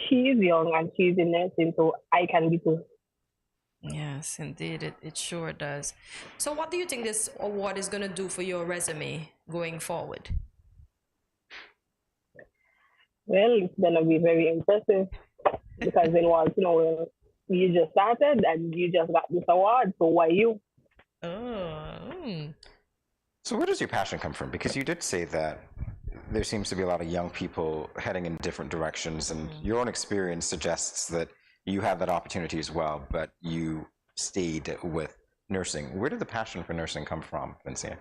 [SPEAKER 20] she is young and she's in nursing, so I can be too.
[SPEAKER 15] Yes, indeed, it sure does. So, what do you think this award is going to do for your resume going forward?
[SPEAKER 20] Well, it's gonna be very impressive because it was, you just started and you just got this award, so why you?
[SPEAKER 1] So where does your passion come from? Because you did say that there seems to be a lot of young people heading in different directions, and your own experience suggests that you had that opportunity as well, but you stayed with nursing. Where did the passion for nursing come from, Vincia?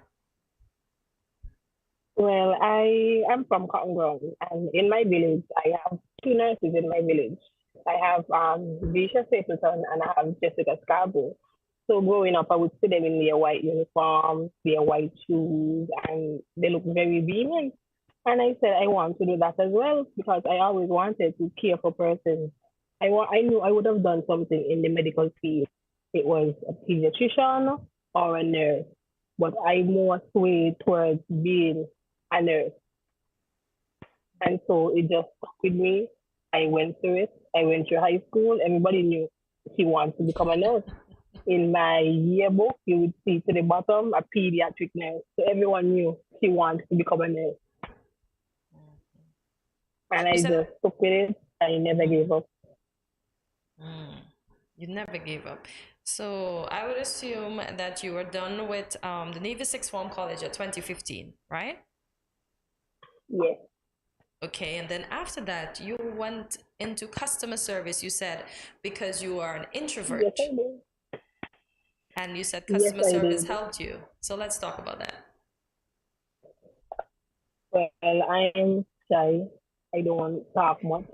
[SPEAKER 20] Well, I am from Cotton Ground, and in my village, I have two nurses in my village. I have Visha Stapleton and I have Jessica Scarborough. So growing up, I would see them in their white uniform, their white shoes, and they look very beaming. And I said, I want to do that as well because I always wanted to care for persons. I knew I would have done something in the medical field. It was a pediatrician or a nurse, but I more swayed towards being a nurse. And so it just stuck with me. I went through it. I went through high school. Everybody knew she wanted to become a nurse. In my yearbook, you would see to the bottom a pediatric nurse. So everyone knew she wanted to become a nurse. And I just stuck with it. I never gave up.
[SPEAKER 15] You never gave up. So I would assume that you were done with the Navy Sixth Form College at 2015, right?
[SPEAKER 20] Yes.
[SPEAKER 15] Okay, and then after that, you went into customer service, you said, because you are an introvert.
[SPEAKER 20] Yes, I did.
[SPEAKER 15] And you said
[SPEAKER 20] Yes,
[SPEAKER 15] customer
[SPEAKER 20] I
[SPEAKER 15] service
[SPEAKER 20] did.
[SPEAKER 15] helped you. So let's talk about that.
[SPEAKER 20] Well, I am shy. I don't talk much.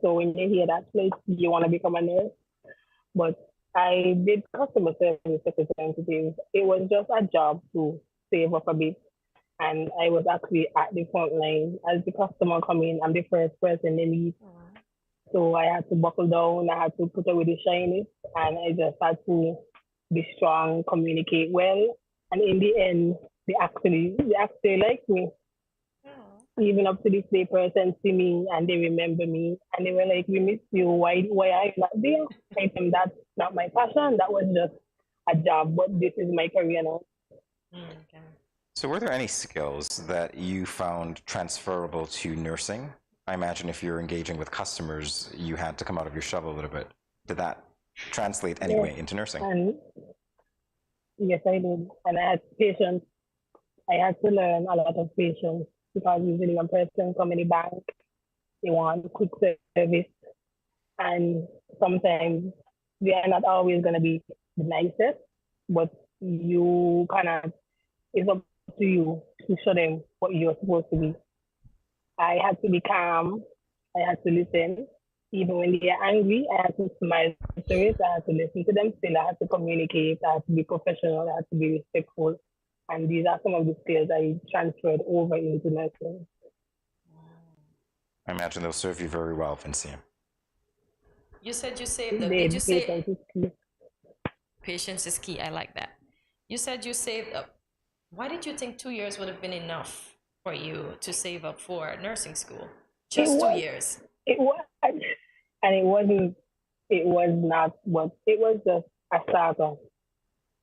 [SPEAKER 20] So when you hear that place, you want to become a nurse. But I did customer service representative. It was just a job to save up a bit. And I was actually at the front line. As the customer come in, I'm the first person they meet. So I had to buckle down. I had to put away the shyness, and I just had to be strong, communicate well. And in the end, they actually like me. Even up to this day, person see me and they remember me, and they were like, "We miss you. Why are you not there?" I told them that's not my passion. That was just a job, but this is my career now.
[SPEAKER 1] So were there any skills that you found transferable to nursing? I imagine if you're engaging with customers, you had to come out of your shell a little bit. Did that translate anyway into nursing?
[SPEAKER 20] And yes, I did. And I had patience. I had to learn a lot of patience because usually when person come in the bank, they want quick service. And sometimes they are not always going to be the nicest, but you it's up to you to show them what you're supposed to be. I had to be calm. I had to listen. Even when they are angry, I had to smile through it. I had to listen to them still. I had to communicate. I had to be professional. I had to be respectful. And these are some of the skills I transferred over into nursing.
[SPEAKER 1] I imagine they'll serve you very well, Vincia.
[SPEAKER 15] You said you saved up. Did you say
[SPEAKER 20] patience is key?
[SPEAKER 15] Patience is key. I like that. You said you saved up. Why did you think 2 years would have been enough for you to save up for nursing school? Just 2 years.
[SPEAKER 20] It was, and it wasn't. It was not. But it was just a starter.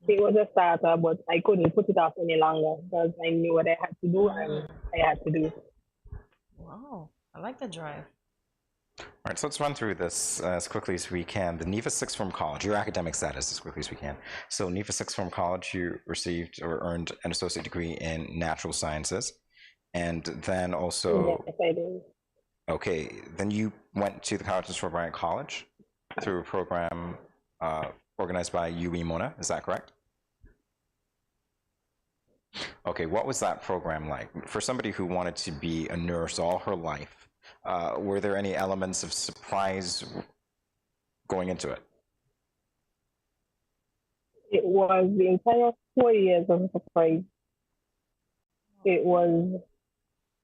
[SPEAKER 20] It was a starter, but I couldn't put it off any longer because I knew what I had to do, and I had to do it.
[SPEAKER 15] Wow, I like the drive.
[SPEAKER 1] All right, so let's run through this as quickly as we can. The NEVA Sixth Form College, your academic status as quickly as we can. So NEVA Sixth Form College, you received or earned an associate degree in natural sciences. And then also...
[SPEAKER 20] Yes, I did.
[SPEAKER 1] Okay, then you went to the Colleges for Bryant College? through a program organized by UE Mona, is that correct? Okay, what was that program like? For somebody who wanted to be a nurse all her life, were there any elements of surprise going into it?
[SPEAKER 20] It was the entire 4 years of a surprise. It was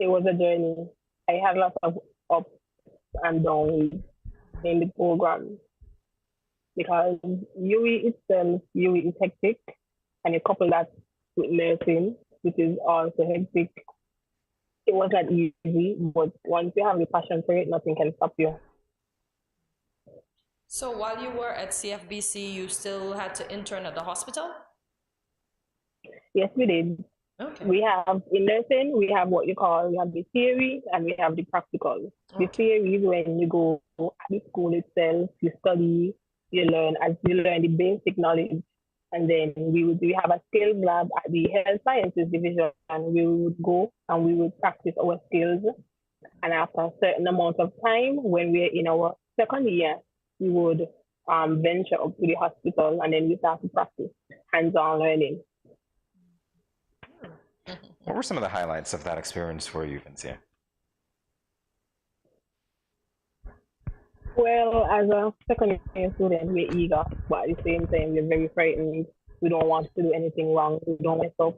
[SPEAKER 20] a journey. I had lots of ups and downs in the program because UE itself, UE is hectic, and you couple that with nursing, which is also hectic. It was not easy, but once you have the passion for it, nothing can stop you.
[SPEAKER 2] So while you were at CFBC, you still had to intern at the hospital?
[SPEAKER 20] Yes, we did.
[SPEAKER 2] Okay.
[SPEAKER 20] We have in nursing, we have what you call, we have the theory and we have the practical. The theory is when you go at the school itself, you study, you learn the basic knowledge, and then we have a skills lab at the health sciences division, and we would go and we would practice our skills. And after a certain amount of time, when we're in our second year, we would venture up to the hospital, and then we start to practice hands-on learning.
[SPEAKER 1] What were some of the highlights of that experience for you, Vincia?
[SPEAKER 20] Well, as a second year student, we're eager, but at the same time, we're very frightened. We don't want to do anything wrong. We don't mess up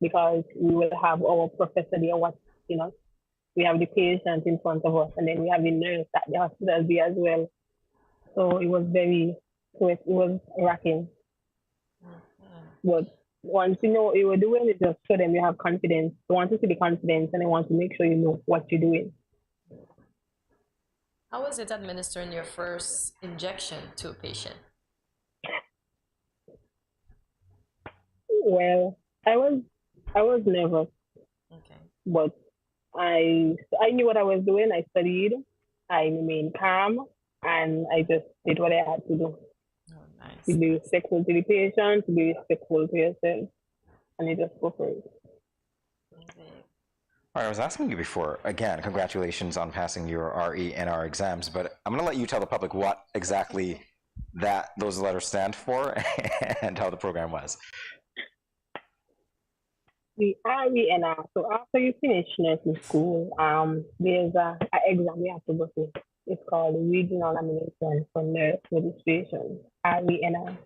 [SPEAKER 20] because we will have our professor there watching us. We have the patient in front of us, and then we have the nurse at the hospital there as well. So it was racking. But once you know what you were doing, it just show them you have confidence. They want to see the confidence, and they want to make sure you know what you're doing.
[SPEAKER 2] How was it administering your first injection to a patient?
[SPEAKER 20] Well, I was nervous.
[SPEAKER 2] Okay.
[SPEAKER 20] But I knew what I was doing. I studied. I remained calm, and I just did what I had to do.
[SPEAKER 2] Oh, nice.
[SPEAKER 20] To be respectful to the patient, to be respectful to yourself, and you just go for it.
[SPEAKER 1] All right, I was asking you before, again, congratulations on passing your RE and R exams, but I'm going to let you tell the public what exactly those letters stand for and how the program was.
[SPEAKER 20] The RENR. So after you finish nursing school, there's an exam you have to go through. It's called the Regional Nomination for Nurse Registration, RENR.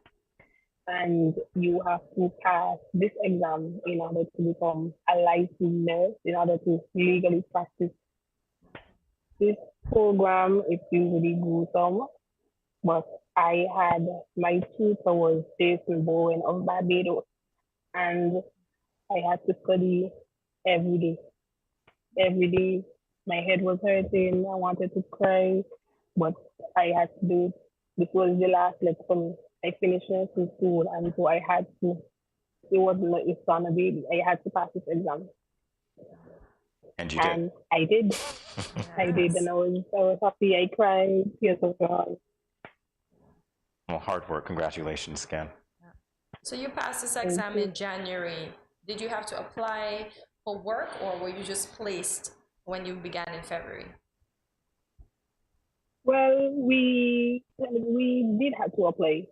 [SPEAKER 20] And you have to pass this exam in order to become a licensed nurse, in order to legally practice. This program is usually gruesome, but I had my tutor was Jason Bowen of Barbados, and I had to study every day. Every day, my head was hurting. I wanted to cry, but I had to do it. This was the last lecture for me. I finished nursing school, and so I had to. It wasn't like it's on a baby. I had to pass this exam.
[SPEAKER 1] And you did.
[SPEAKER 20] I did. I did, and I was happy. I cried. Tears of joy.
[SPEAKER 1] Well, hard work. Congratulations again.
[SPEAKER 2] So you passed this exam in January. Did you have to apply for work, or were you just placed when you began in February?
[SPEAKER 20] Well, we did have to apply.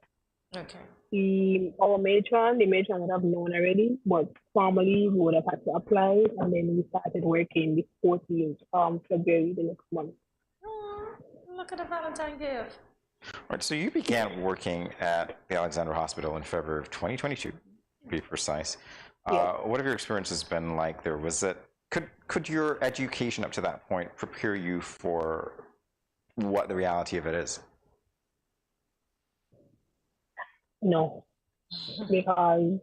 [SPEAKER 2] Okay.
[SPEAKER 20] Our matron, the matron would have known already, but formally we would have had to apply, and then we started working the 14th February the next month.
[SPEAKER 2] Oh, look at the Valentine gift.
[SPEAKER 1] All right, so you began working at the Alexandra Hospital in February of 2022, to be precise. What have your experiences been like there? Could your education up to that point prepare you for what the reality of it is?
[SPEAKER 20] No, because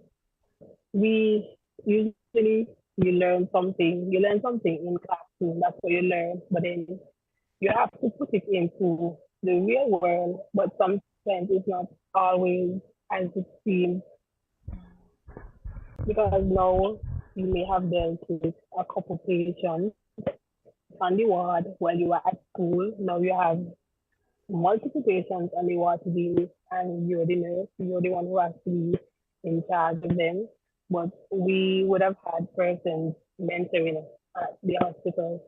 [SPEAKER 20] we usually you learn something in classroom, that's what you learn, but then you have to put it into the real world, but sometimes it's not always as it seems. Because now you may have dealt with a couple patients on the ward while you were at school. Now you have multiple patients on the ward to deal with, and you're the nurse, you're the one who has to be in charge of them. But we would have had persons mentoring us at the hospital,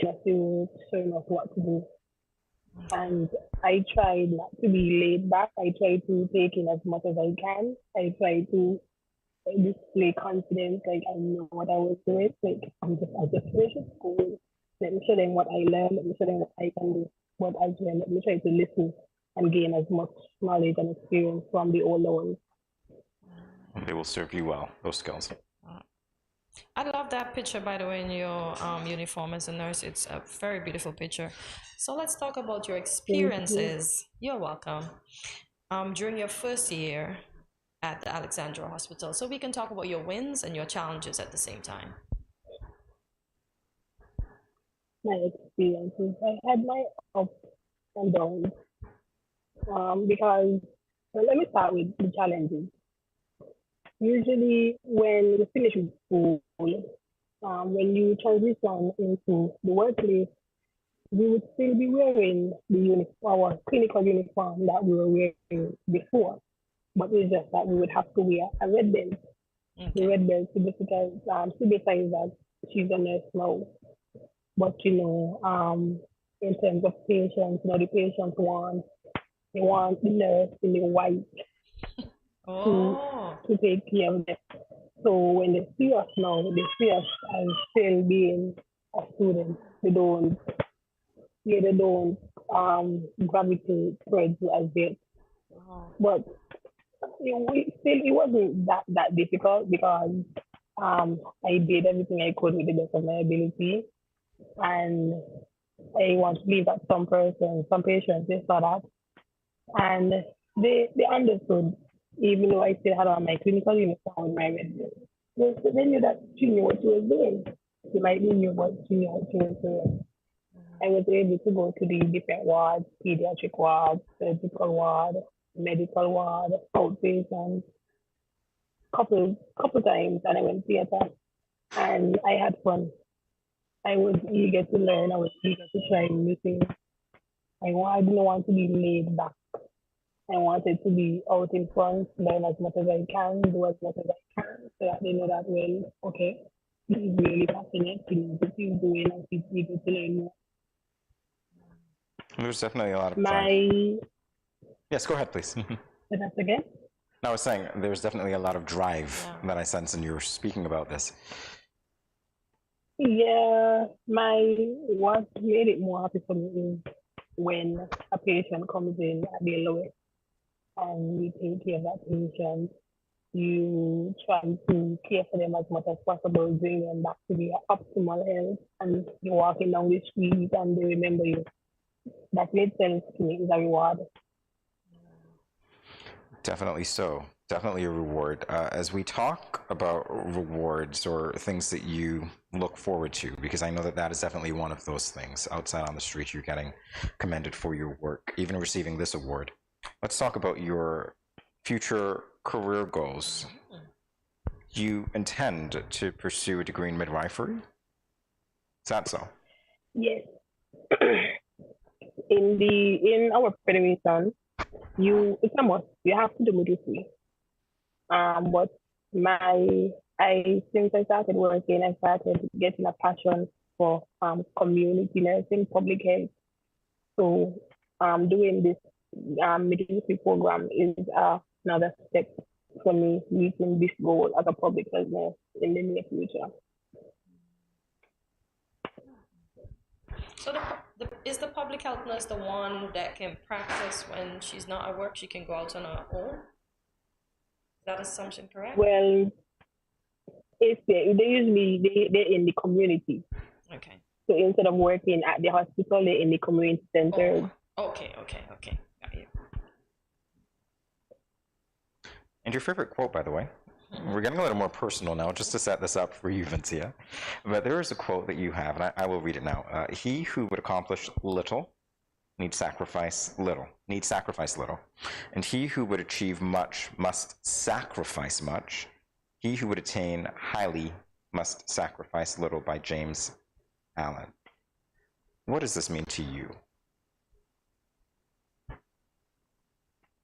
[SPEAKER 20] showing us what to do. And I tried not to be laid back. I try to take in as much as I can. I try to display confidence, like I know what I was doing. Like I just finished school. Let me show them what I learned. Let me show them what I can do. What I can. Let me try to listen and gain as much knowledge and experience from the older ones.
[SPEAKER 1] They will serve you well, those skills.
[SPEAKER 2] I love that picture, by the way, in your uniform as a nurse. It's a very beautiful picture. So let's talk about your experiences. You're welcome. During your first year at the Alexandra Hospital. So we can talk about your wins and your challenges at the same time.
[SPEAKER 20] My experiences. I had my ups and downs. Because let me start with the challenges. Usually, when you finish with school, when you transition into the workplace, we would still be wearing the our clinical uniform that we were wearing before, but it's just that we would have to wear a red belt. The red belt because she decides that she's a nurse now. But in terms of patients, the patients want the nurse in the white to take care of them. So when they see us now, they see us as still being a student. They don't gravitate towards you as yet. But it wasn't that difficult because I did everything I could with the best of my ability. And I want to believe that some patients, they saw that and they understood, even though I still had on my clinical uniform with my red belt. They knew that she knew what she was doing. She might be new, but she knew what she was doing. I was able to go to the different wards, pediatric ward, surgical ward, medical ward, outpatient, couple times, and I went theater, and I had fun. I was eager to learn. I was eager to try new things. I didn't want to be laid back. I wanted to be out in front, learn as much as I can, do as much as I can, so that they know that, well, okay, he's really passionate, he knows what he's doing, and he's eager to learn more.
[SPEAKER 1] There's definitely a lot of drive. Yes, go ahead, please.
[SPEAKER 20] Say that again?
[SPEAKER 1] No, I was saying there's definitely a lot of drive that I sense, and you were speaking about this.
[SPEAKER 20] Yeah, what made it more happy for me is when a patient comes in at their lowest and you take care of that patient, you try to care for them as much as possible, bring them back to their optimal health, and you're walking down the street and they remember you. That made sense to me. It's a reward.
[SPEAKER 1] Definitely so. Definitely a reward. As we talk about rewards or things that you look forward to, because I know that that is definitely one of those things. Outside on the street, you're getting commended for your work, even receiving this award. Let's talk about your future career goals. You intend to pursue a degree in midwifery? Is that so?
[SPEAKER 20] Yes. In our federation, it's a must. You have to do midwifery. But since I started working, I started getting a passion for community nursing, public health. So doing this midwifery program is another step for me meeting this goal as a public health nurse in the near future.
[SPEAKER 2] So is the public health nurse the one that can practice when she's not at work? She can go out on her own? Is that assumption correct?
[SPEAKER 20] Well, if they're in the community.
[SPEAKER 2] Okay.
[SPEAKER 20] So instead of working at the hospital, they're in the community center.
[SPEAKER 2] Oh, okay. Got you.
[SPEAKER 1] And your favorite quote, by the way? We're getting a little more personal now, just to set this up for you, Vincia. But there is a quote that you have, and I will read it now. He who would accomplish little needs sacrifice little. And he who would achieve much must sacrifice much. He who would attain highly must sacrifice little, by James Allen. What does this mean to you?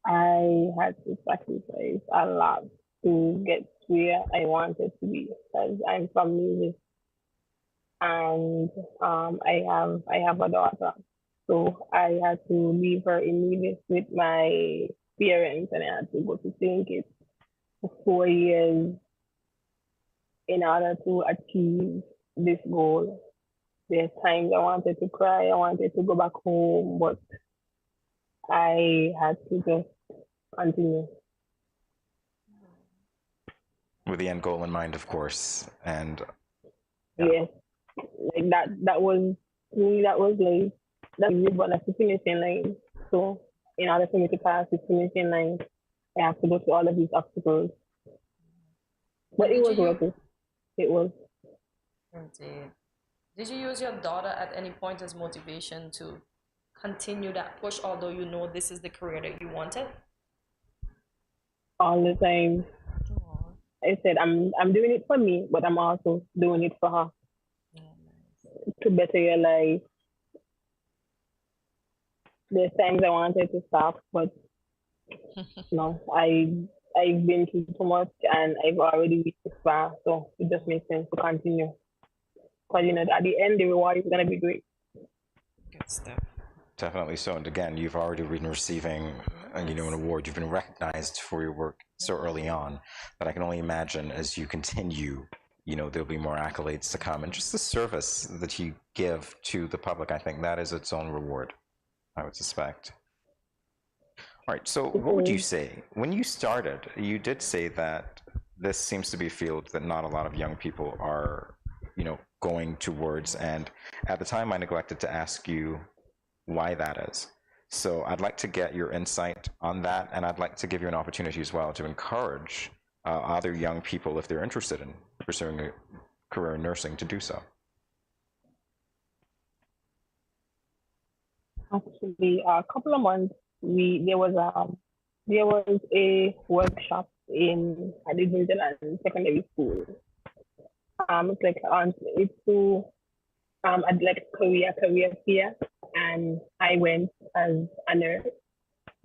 [SPEAKER 20] I had to sacrifice a lot to get where I wanted to be, because I'm from music and I have a daughter. So I had to leave her immediately with my parents, and I had to go to St. Kitts for 4 years in order to achieve this goal. There's times I wanted to cry, I wanted to go back home, but I had to just continue.
[SPEAKER 1] With the end goal in mind, of course. And
[SPEAKER 20] Yes, like that was, to me, that was like, that's the but that's the finishing line. So in order for me to pass the finishing line, I have to go through all of these obstacles. But it was worth it. It was.
[SPEAKER 2] Indeed. Did you use your daughter at any point as motivation to continue that push, although you know this is the career that you wanted?
[SPEAKER 20] All the time. I said I'm doing it for me, but I'm also doing it for her to better your life. There's times I wanted to stop, but no, I've been through too much and I've already reached this far, so it just makes sense to continue. Because you know, at the end, the reward is gonna be great.
[SPEAKER 2] Good stuff.
[SPEAKER 1] Definitely so. And again, you've already been receiving, an award. You've been recognized for your work so early on that I can only imagine as you continue, there'll be more accolades to come. And just the service that you give to the public, I think that is its own reward, I would suspect. All right. So what would you say when you started? You did say that this seems to be a field that not a lot of young people are, going towards. And at the time, I neglected to ask you why that is. So I'd like to get your insight on that, and I'd like to give you an opportunity as well to encourage other young people, if they're interested in pursuing a career in nursing, to do so.
[SPEAKER 20] Actually, a couple of months, there was a workshop at the Vigilant Secondary School. It's to I'd like career fair, and I went as a nurse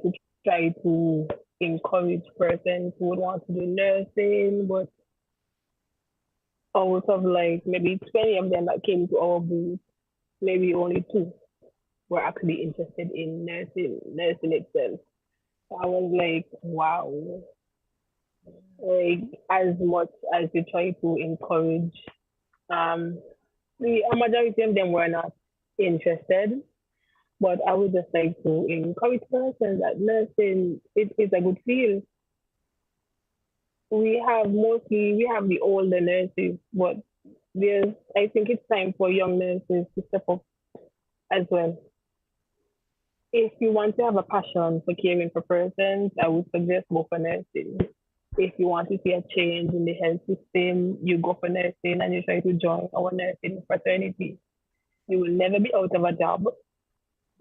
[SPEAKER 20] to try to encourage persons who would want to do nursing, but out of like maybe 20 of them that came to our booth, maybe only 2 were actually interested in nursing itself. So I was like, wow. Like, as much as we try to encourage, a majority of them were not interested. But I would just like to encourage persons that nursing is a good field. We have the older nurses, but I think it's time for young nurses to step up as well. If you want to have a passion for caring for persons, I would suggest go for nursing. If you want to see a change in the health system, you go for nursing and you try to join our nursing fraternity. You will never be out of a job.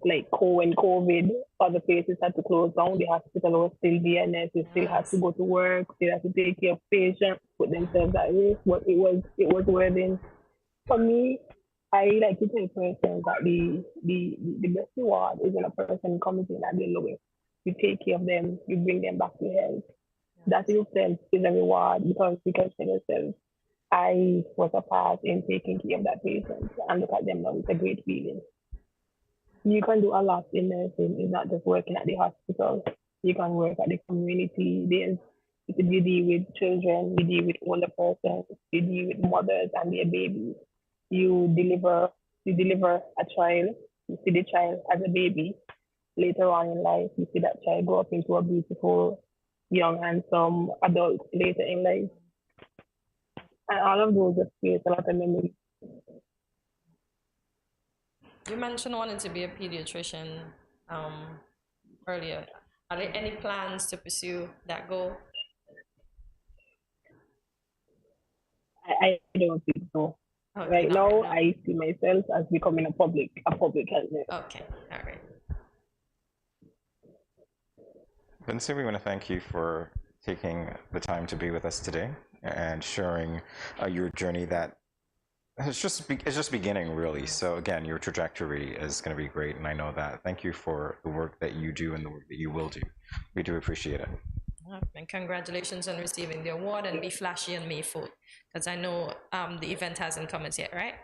[SPEAKER 20] Like when COVID, other places had to close down, the hospital was still there, nurses still had to go to work, still had to take care of patients, put themselves at risk, but it was worth it. For me, I like to tell persons that the best reward is when a person comes in at the lowest. You take care of them, you bring them back to health. That in itself is a reward, because you can say yourself, I was a part in taking care of that patient, and look at them now, it's a great feeling. You can do a lot in nursing. It's not just working at the hospital. You can work at the community. You deal with children, you deal with older persons, you deal with mothers and their babies. You deliver a child, you see the child as a baby. Later on in life, you see that child grow up into a beautiful, young, handsome adult later in life. And all of those just create a lot of memories.
[SPEAKER 2] You mentioned wanting to be a pediatrician earlier. Are there any plans to pursue that goal?
[SPEAKER 20] I don't think so. Right now, I see myself as becoming a public health nurse.
[SPEAKER 2] Okay, all right.
[SPEAKER 1] Vincent, we want to thank you for taking the time to be with us today and sharing your journey that it's just beginning, really. So again, your trajectory is going to be great, and I know that. Thank you for the work that you do and the work that you will do. We do appreciate it.
[SPEAKER 2] And congratulations on receiving the award, and be flashy on May 4th, because I know the event hasn't come as yet, right?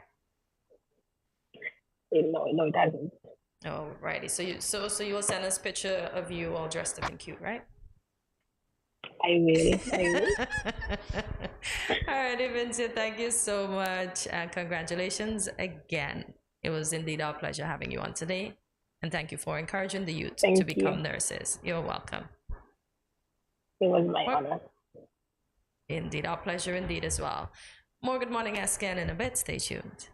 [SPEAKER 20] No, it hasn't.
[SPEAKER 15] Alrighty. So you will send us a picture of you all dressed up and cute, right?
[SPEAKER 20] I will.
[SPEAKER 15] Alrighty, Vincent, thank you so much. And congratulations again. It was indeed our pleasure having you on today. And thank you for encouraging the youth to become nurses. You're welcome.
[SPEAKER 20] It was my honor.
[SPEAKER 15] Indeed, our pleasure indeed as well. More Good Morning SKN in a bit. Stay tuned.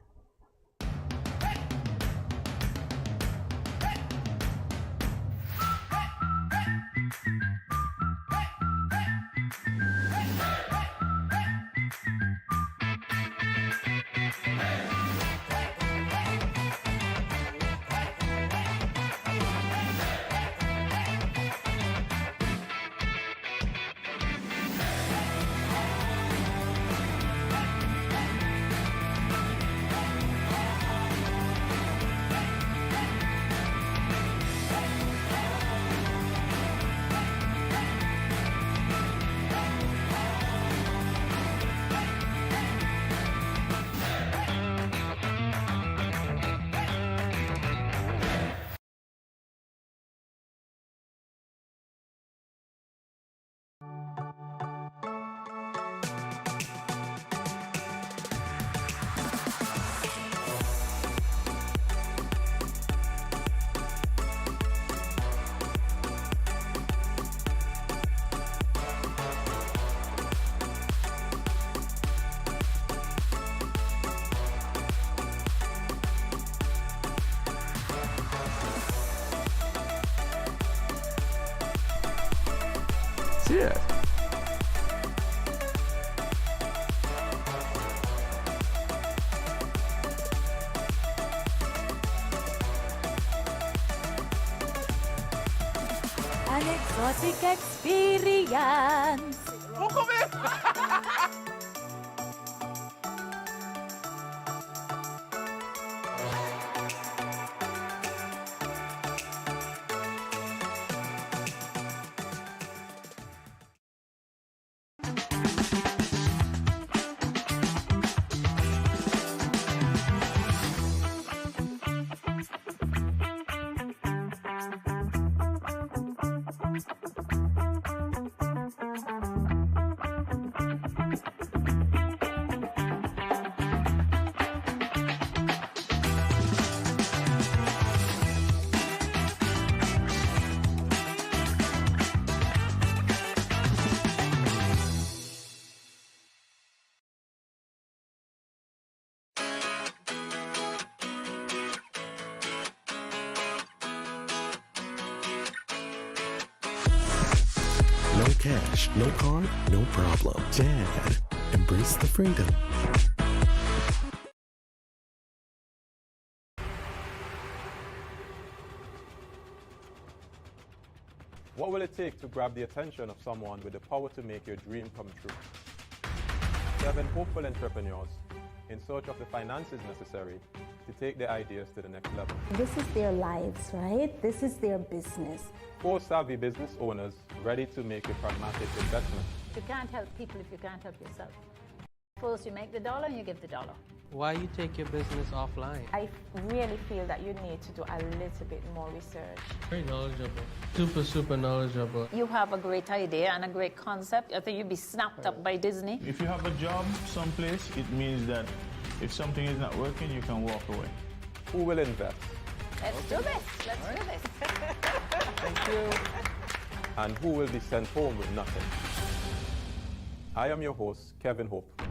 [SPEAKER 6] Cheers.
[SPEAKER 4] An exotic experience.
[SPEAKER 3] No cash, no card, no problem. Dad, embrace the freedom.
[SPEAKER 6] What will it take to grab the attention of someone with the power to make your dream come true? 7 hopeful entrepreneurs in search of the finances necessary to take their ideas to the next level.
[SPEAKER 7] This is their lives, right? This is their business.
[SPEAKER 6] 4 savvy business owners ready to make a pragmatic investment.
[SPEAKER 8] You can't help people if you can't help yourself. First, you make the dollar and you give the dollar.
[SPEAKER 9] Why you take your business offline?
[SPEAKER 10] I really feel that you need to do a little bit more research.
[SPEAKER 9] Very knowledgeable. Super knowledgeable.
[SPEAKER 8] You have a great idea and a great concept. I think you'd be snapped up by Disney.
[SPEAKER 11] If you have a job someplace, it means that if something is not working, you can walk away.
[SPEAKER 6] Who will invest?
[SPEAKER 8] Let's do this. Let's do this.
[SPEAKER 6] Thank you. And who will be sent home with nothing? I am your host, Kevin Hope.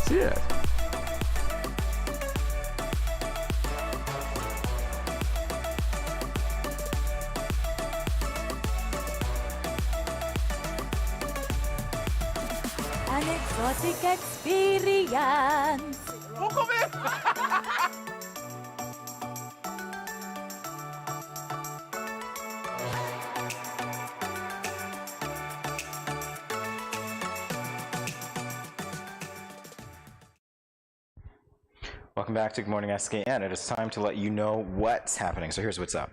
[SPEAKER 6] Cheers.
[SPEAKER 4] An exotic experience.
[SPEAKER 1] Welcome back to Good Morning SKN. It is time to let you know what's happening. So here's what's up.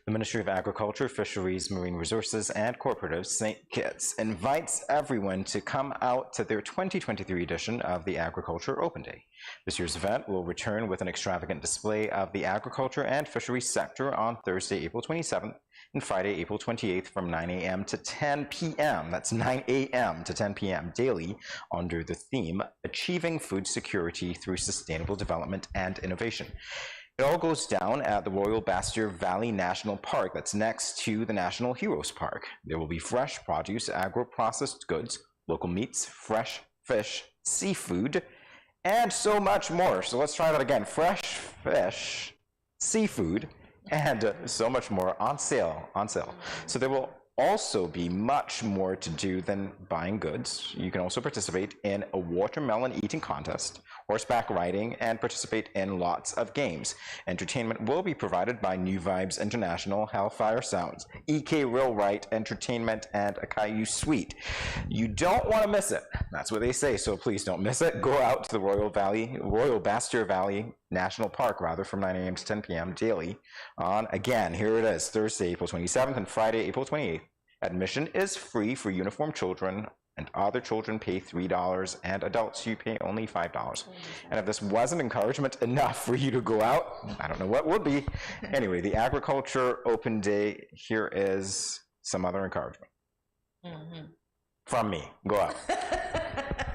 [SPEAKER 1] The Ministry of Agriculture, Fisheries, Marine Resources, and Cooperatives, St. Kitts, invites everyone to come out to their 2023 edition of the Agriculture Open Day. This year's event will return with an extravagant display of the agriculture and fisheries sector on Thursday, April 27th, and Friday, April 28th from 9 a.m. to 10 p.m. That's 9 a.m. to 10 p.m. daily under the theme, Achieving Food Security Through Sustainable Development and Innovation. It all goes down at the Royal Bastille Valley National Park that's next to the National Heroes Park. There will be fresh produce, agro-processed goods, local meats, fresh fish, seafood, and so much more. So let's try that again. Fresh fish, seafood, and so much more on sale. So there will also be much more to do than buying goods. You can also participate in a watermelon eating contest, horseback riding, and participate in lots of games. Entertainment will be provided by New Vibes International, Hellfire Sounds, EK Real Right Entertainment, and a Caillou Suite. You don't want to miss it. That's what they say, so please don't miss it. Go out to the Royal Bastille Valley National Park, from 9 a.m. to 10 p.m. daily on, again, here it is, Thursday, April 27th and Friday, April 28th. Admission is free for uniformed children, and other children pay $3, and adults, you pay only $5. And if this wasn't encouragement enough for you to go out, I don't know what would be. Anyway, the Agriculture Open Day, here is some other encouragement. From me, go out.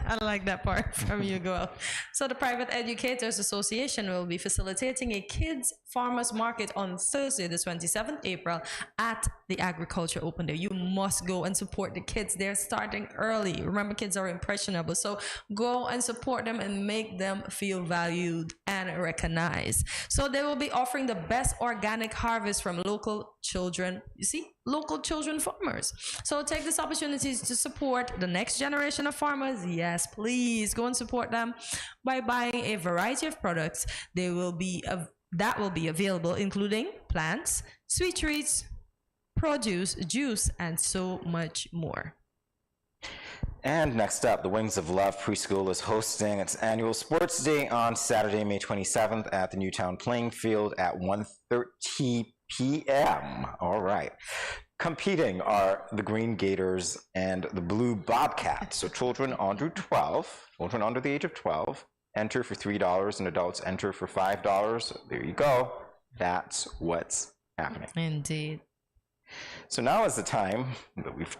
[SPEAKER 15] I like that part from you, Go. So the Private Educators Association will be facilitating a kids farmers market on Thursday, the 27th April at the Agriculture Open Day. You must go and support the kids. They're starting early. Remember, kids are impressionable. So go and support them and make them feel valued and recognized. So they will be offering the best organic harvest from local children. You see, local children farmers. So take this opportunity to support the next generation of farmers. Yes, please go and support them by buying a variety of products. That will be available, including plants, sweet treats, produce, juice, and so much more.
[SPEAKER 1] And next up, the Wings of Love Preschool is hosting its annual sports day on Saturday, May 27th at the Newtown Playing Field at 1:30 p.m. All right. Competing are the Green Gators and the Blue Bobcats. So children under the age of 12, enter for $3 and adults enter for $5. There you go. That's what's happening.
[SPEAKER 15] Indeed.
[SPEAKER 1] So now is the time that we've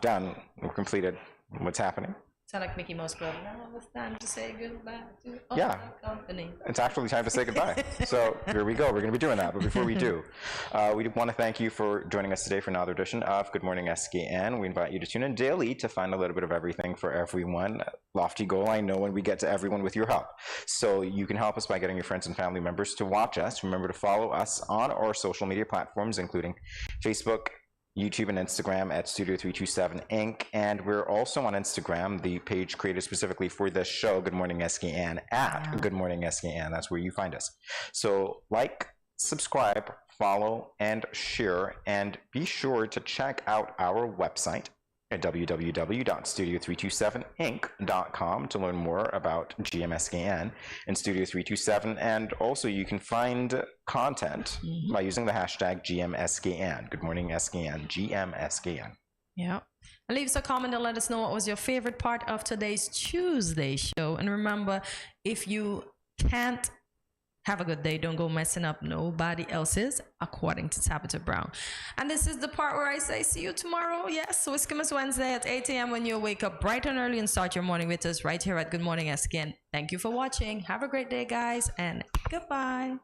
[SPEAKER 1] completed what's happening.
[SPEAKER 15] Sound like Mickey Mouse going, now it's time to say goodbye to all
[SPEAKER 1] Yeah.
[SPEAKER 15] the company.
[SPEAKER 1] It's actually time to say goodbye. So here we go. We're going to be doing that. But before we do, we want to thank you for joining us today for another edition of Good Morning SKN. We invite you to tune in daily to find a little bit of everything for everyone. Lofty goal, I know, when we get to everyone with your help. So you can help us by getting your friends and family members to watch us. Remember to follow us on our social media platforms, including Facebook, YouTube, and Instagram at Studio327 Inc. And we're also on Instagram, the page created specifically for this show, Good Morning SKN, at Good Morning SKN. That's where you find us. So like, subscribe, follow, and share, and be sure to check out our website at www.studio327inc.com to learn more about GMSKN and Studio 327. And also you can find content by using the hashtag GMSKN. Good Morning SKN, GMSKN.
[SPEAKER 15] Yeah. And leave us a comment and let us know what was your favorite part of today's Tuesday show. And remember, if you can't have a good day, don't go messing up nobody else's, according to Tabitha Brown. And this is the part where I say see you tomorrow. Yes, Whiskemas Wednesday at 8 a.m. when you wake up bright and early and start your morning with us right here at Good Morning SKN. Thank you for watching. Have a great day, guys, and goodbye.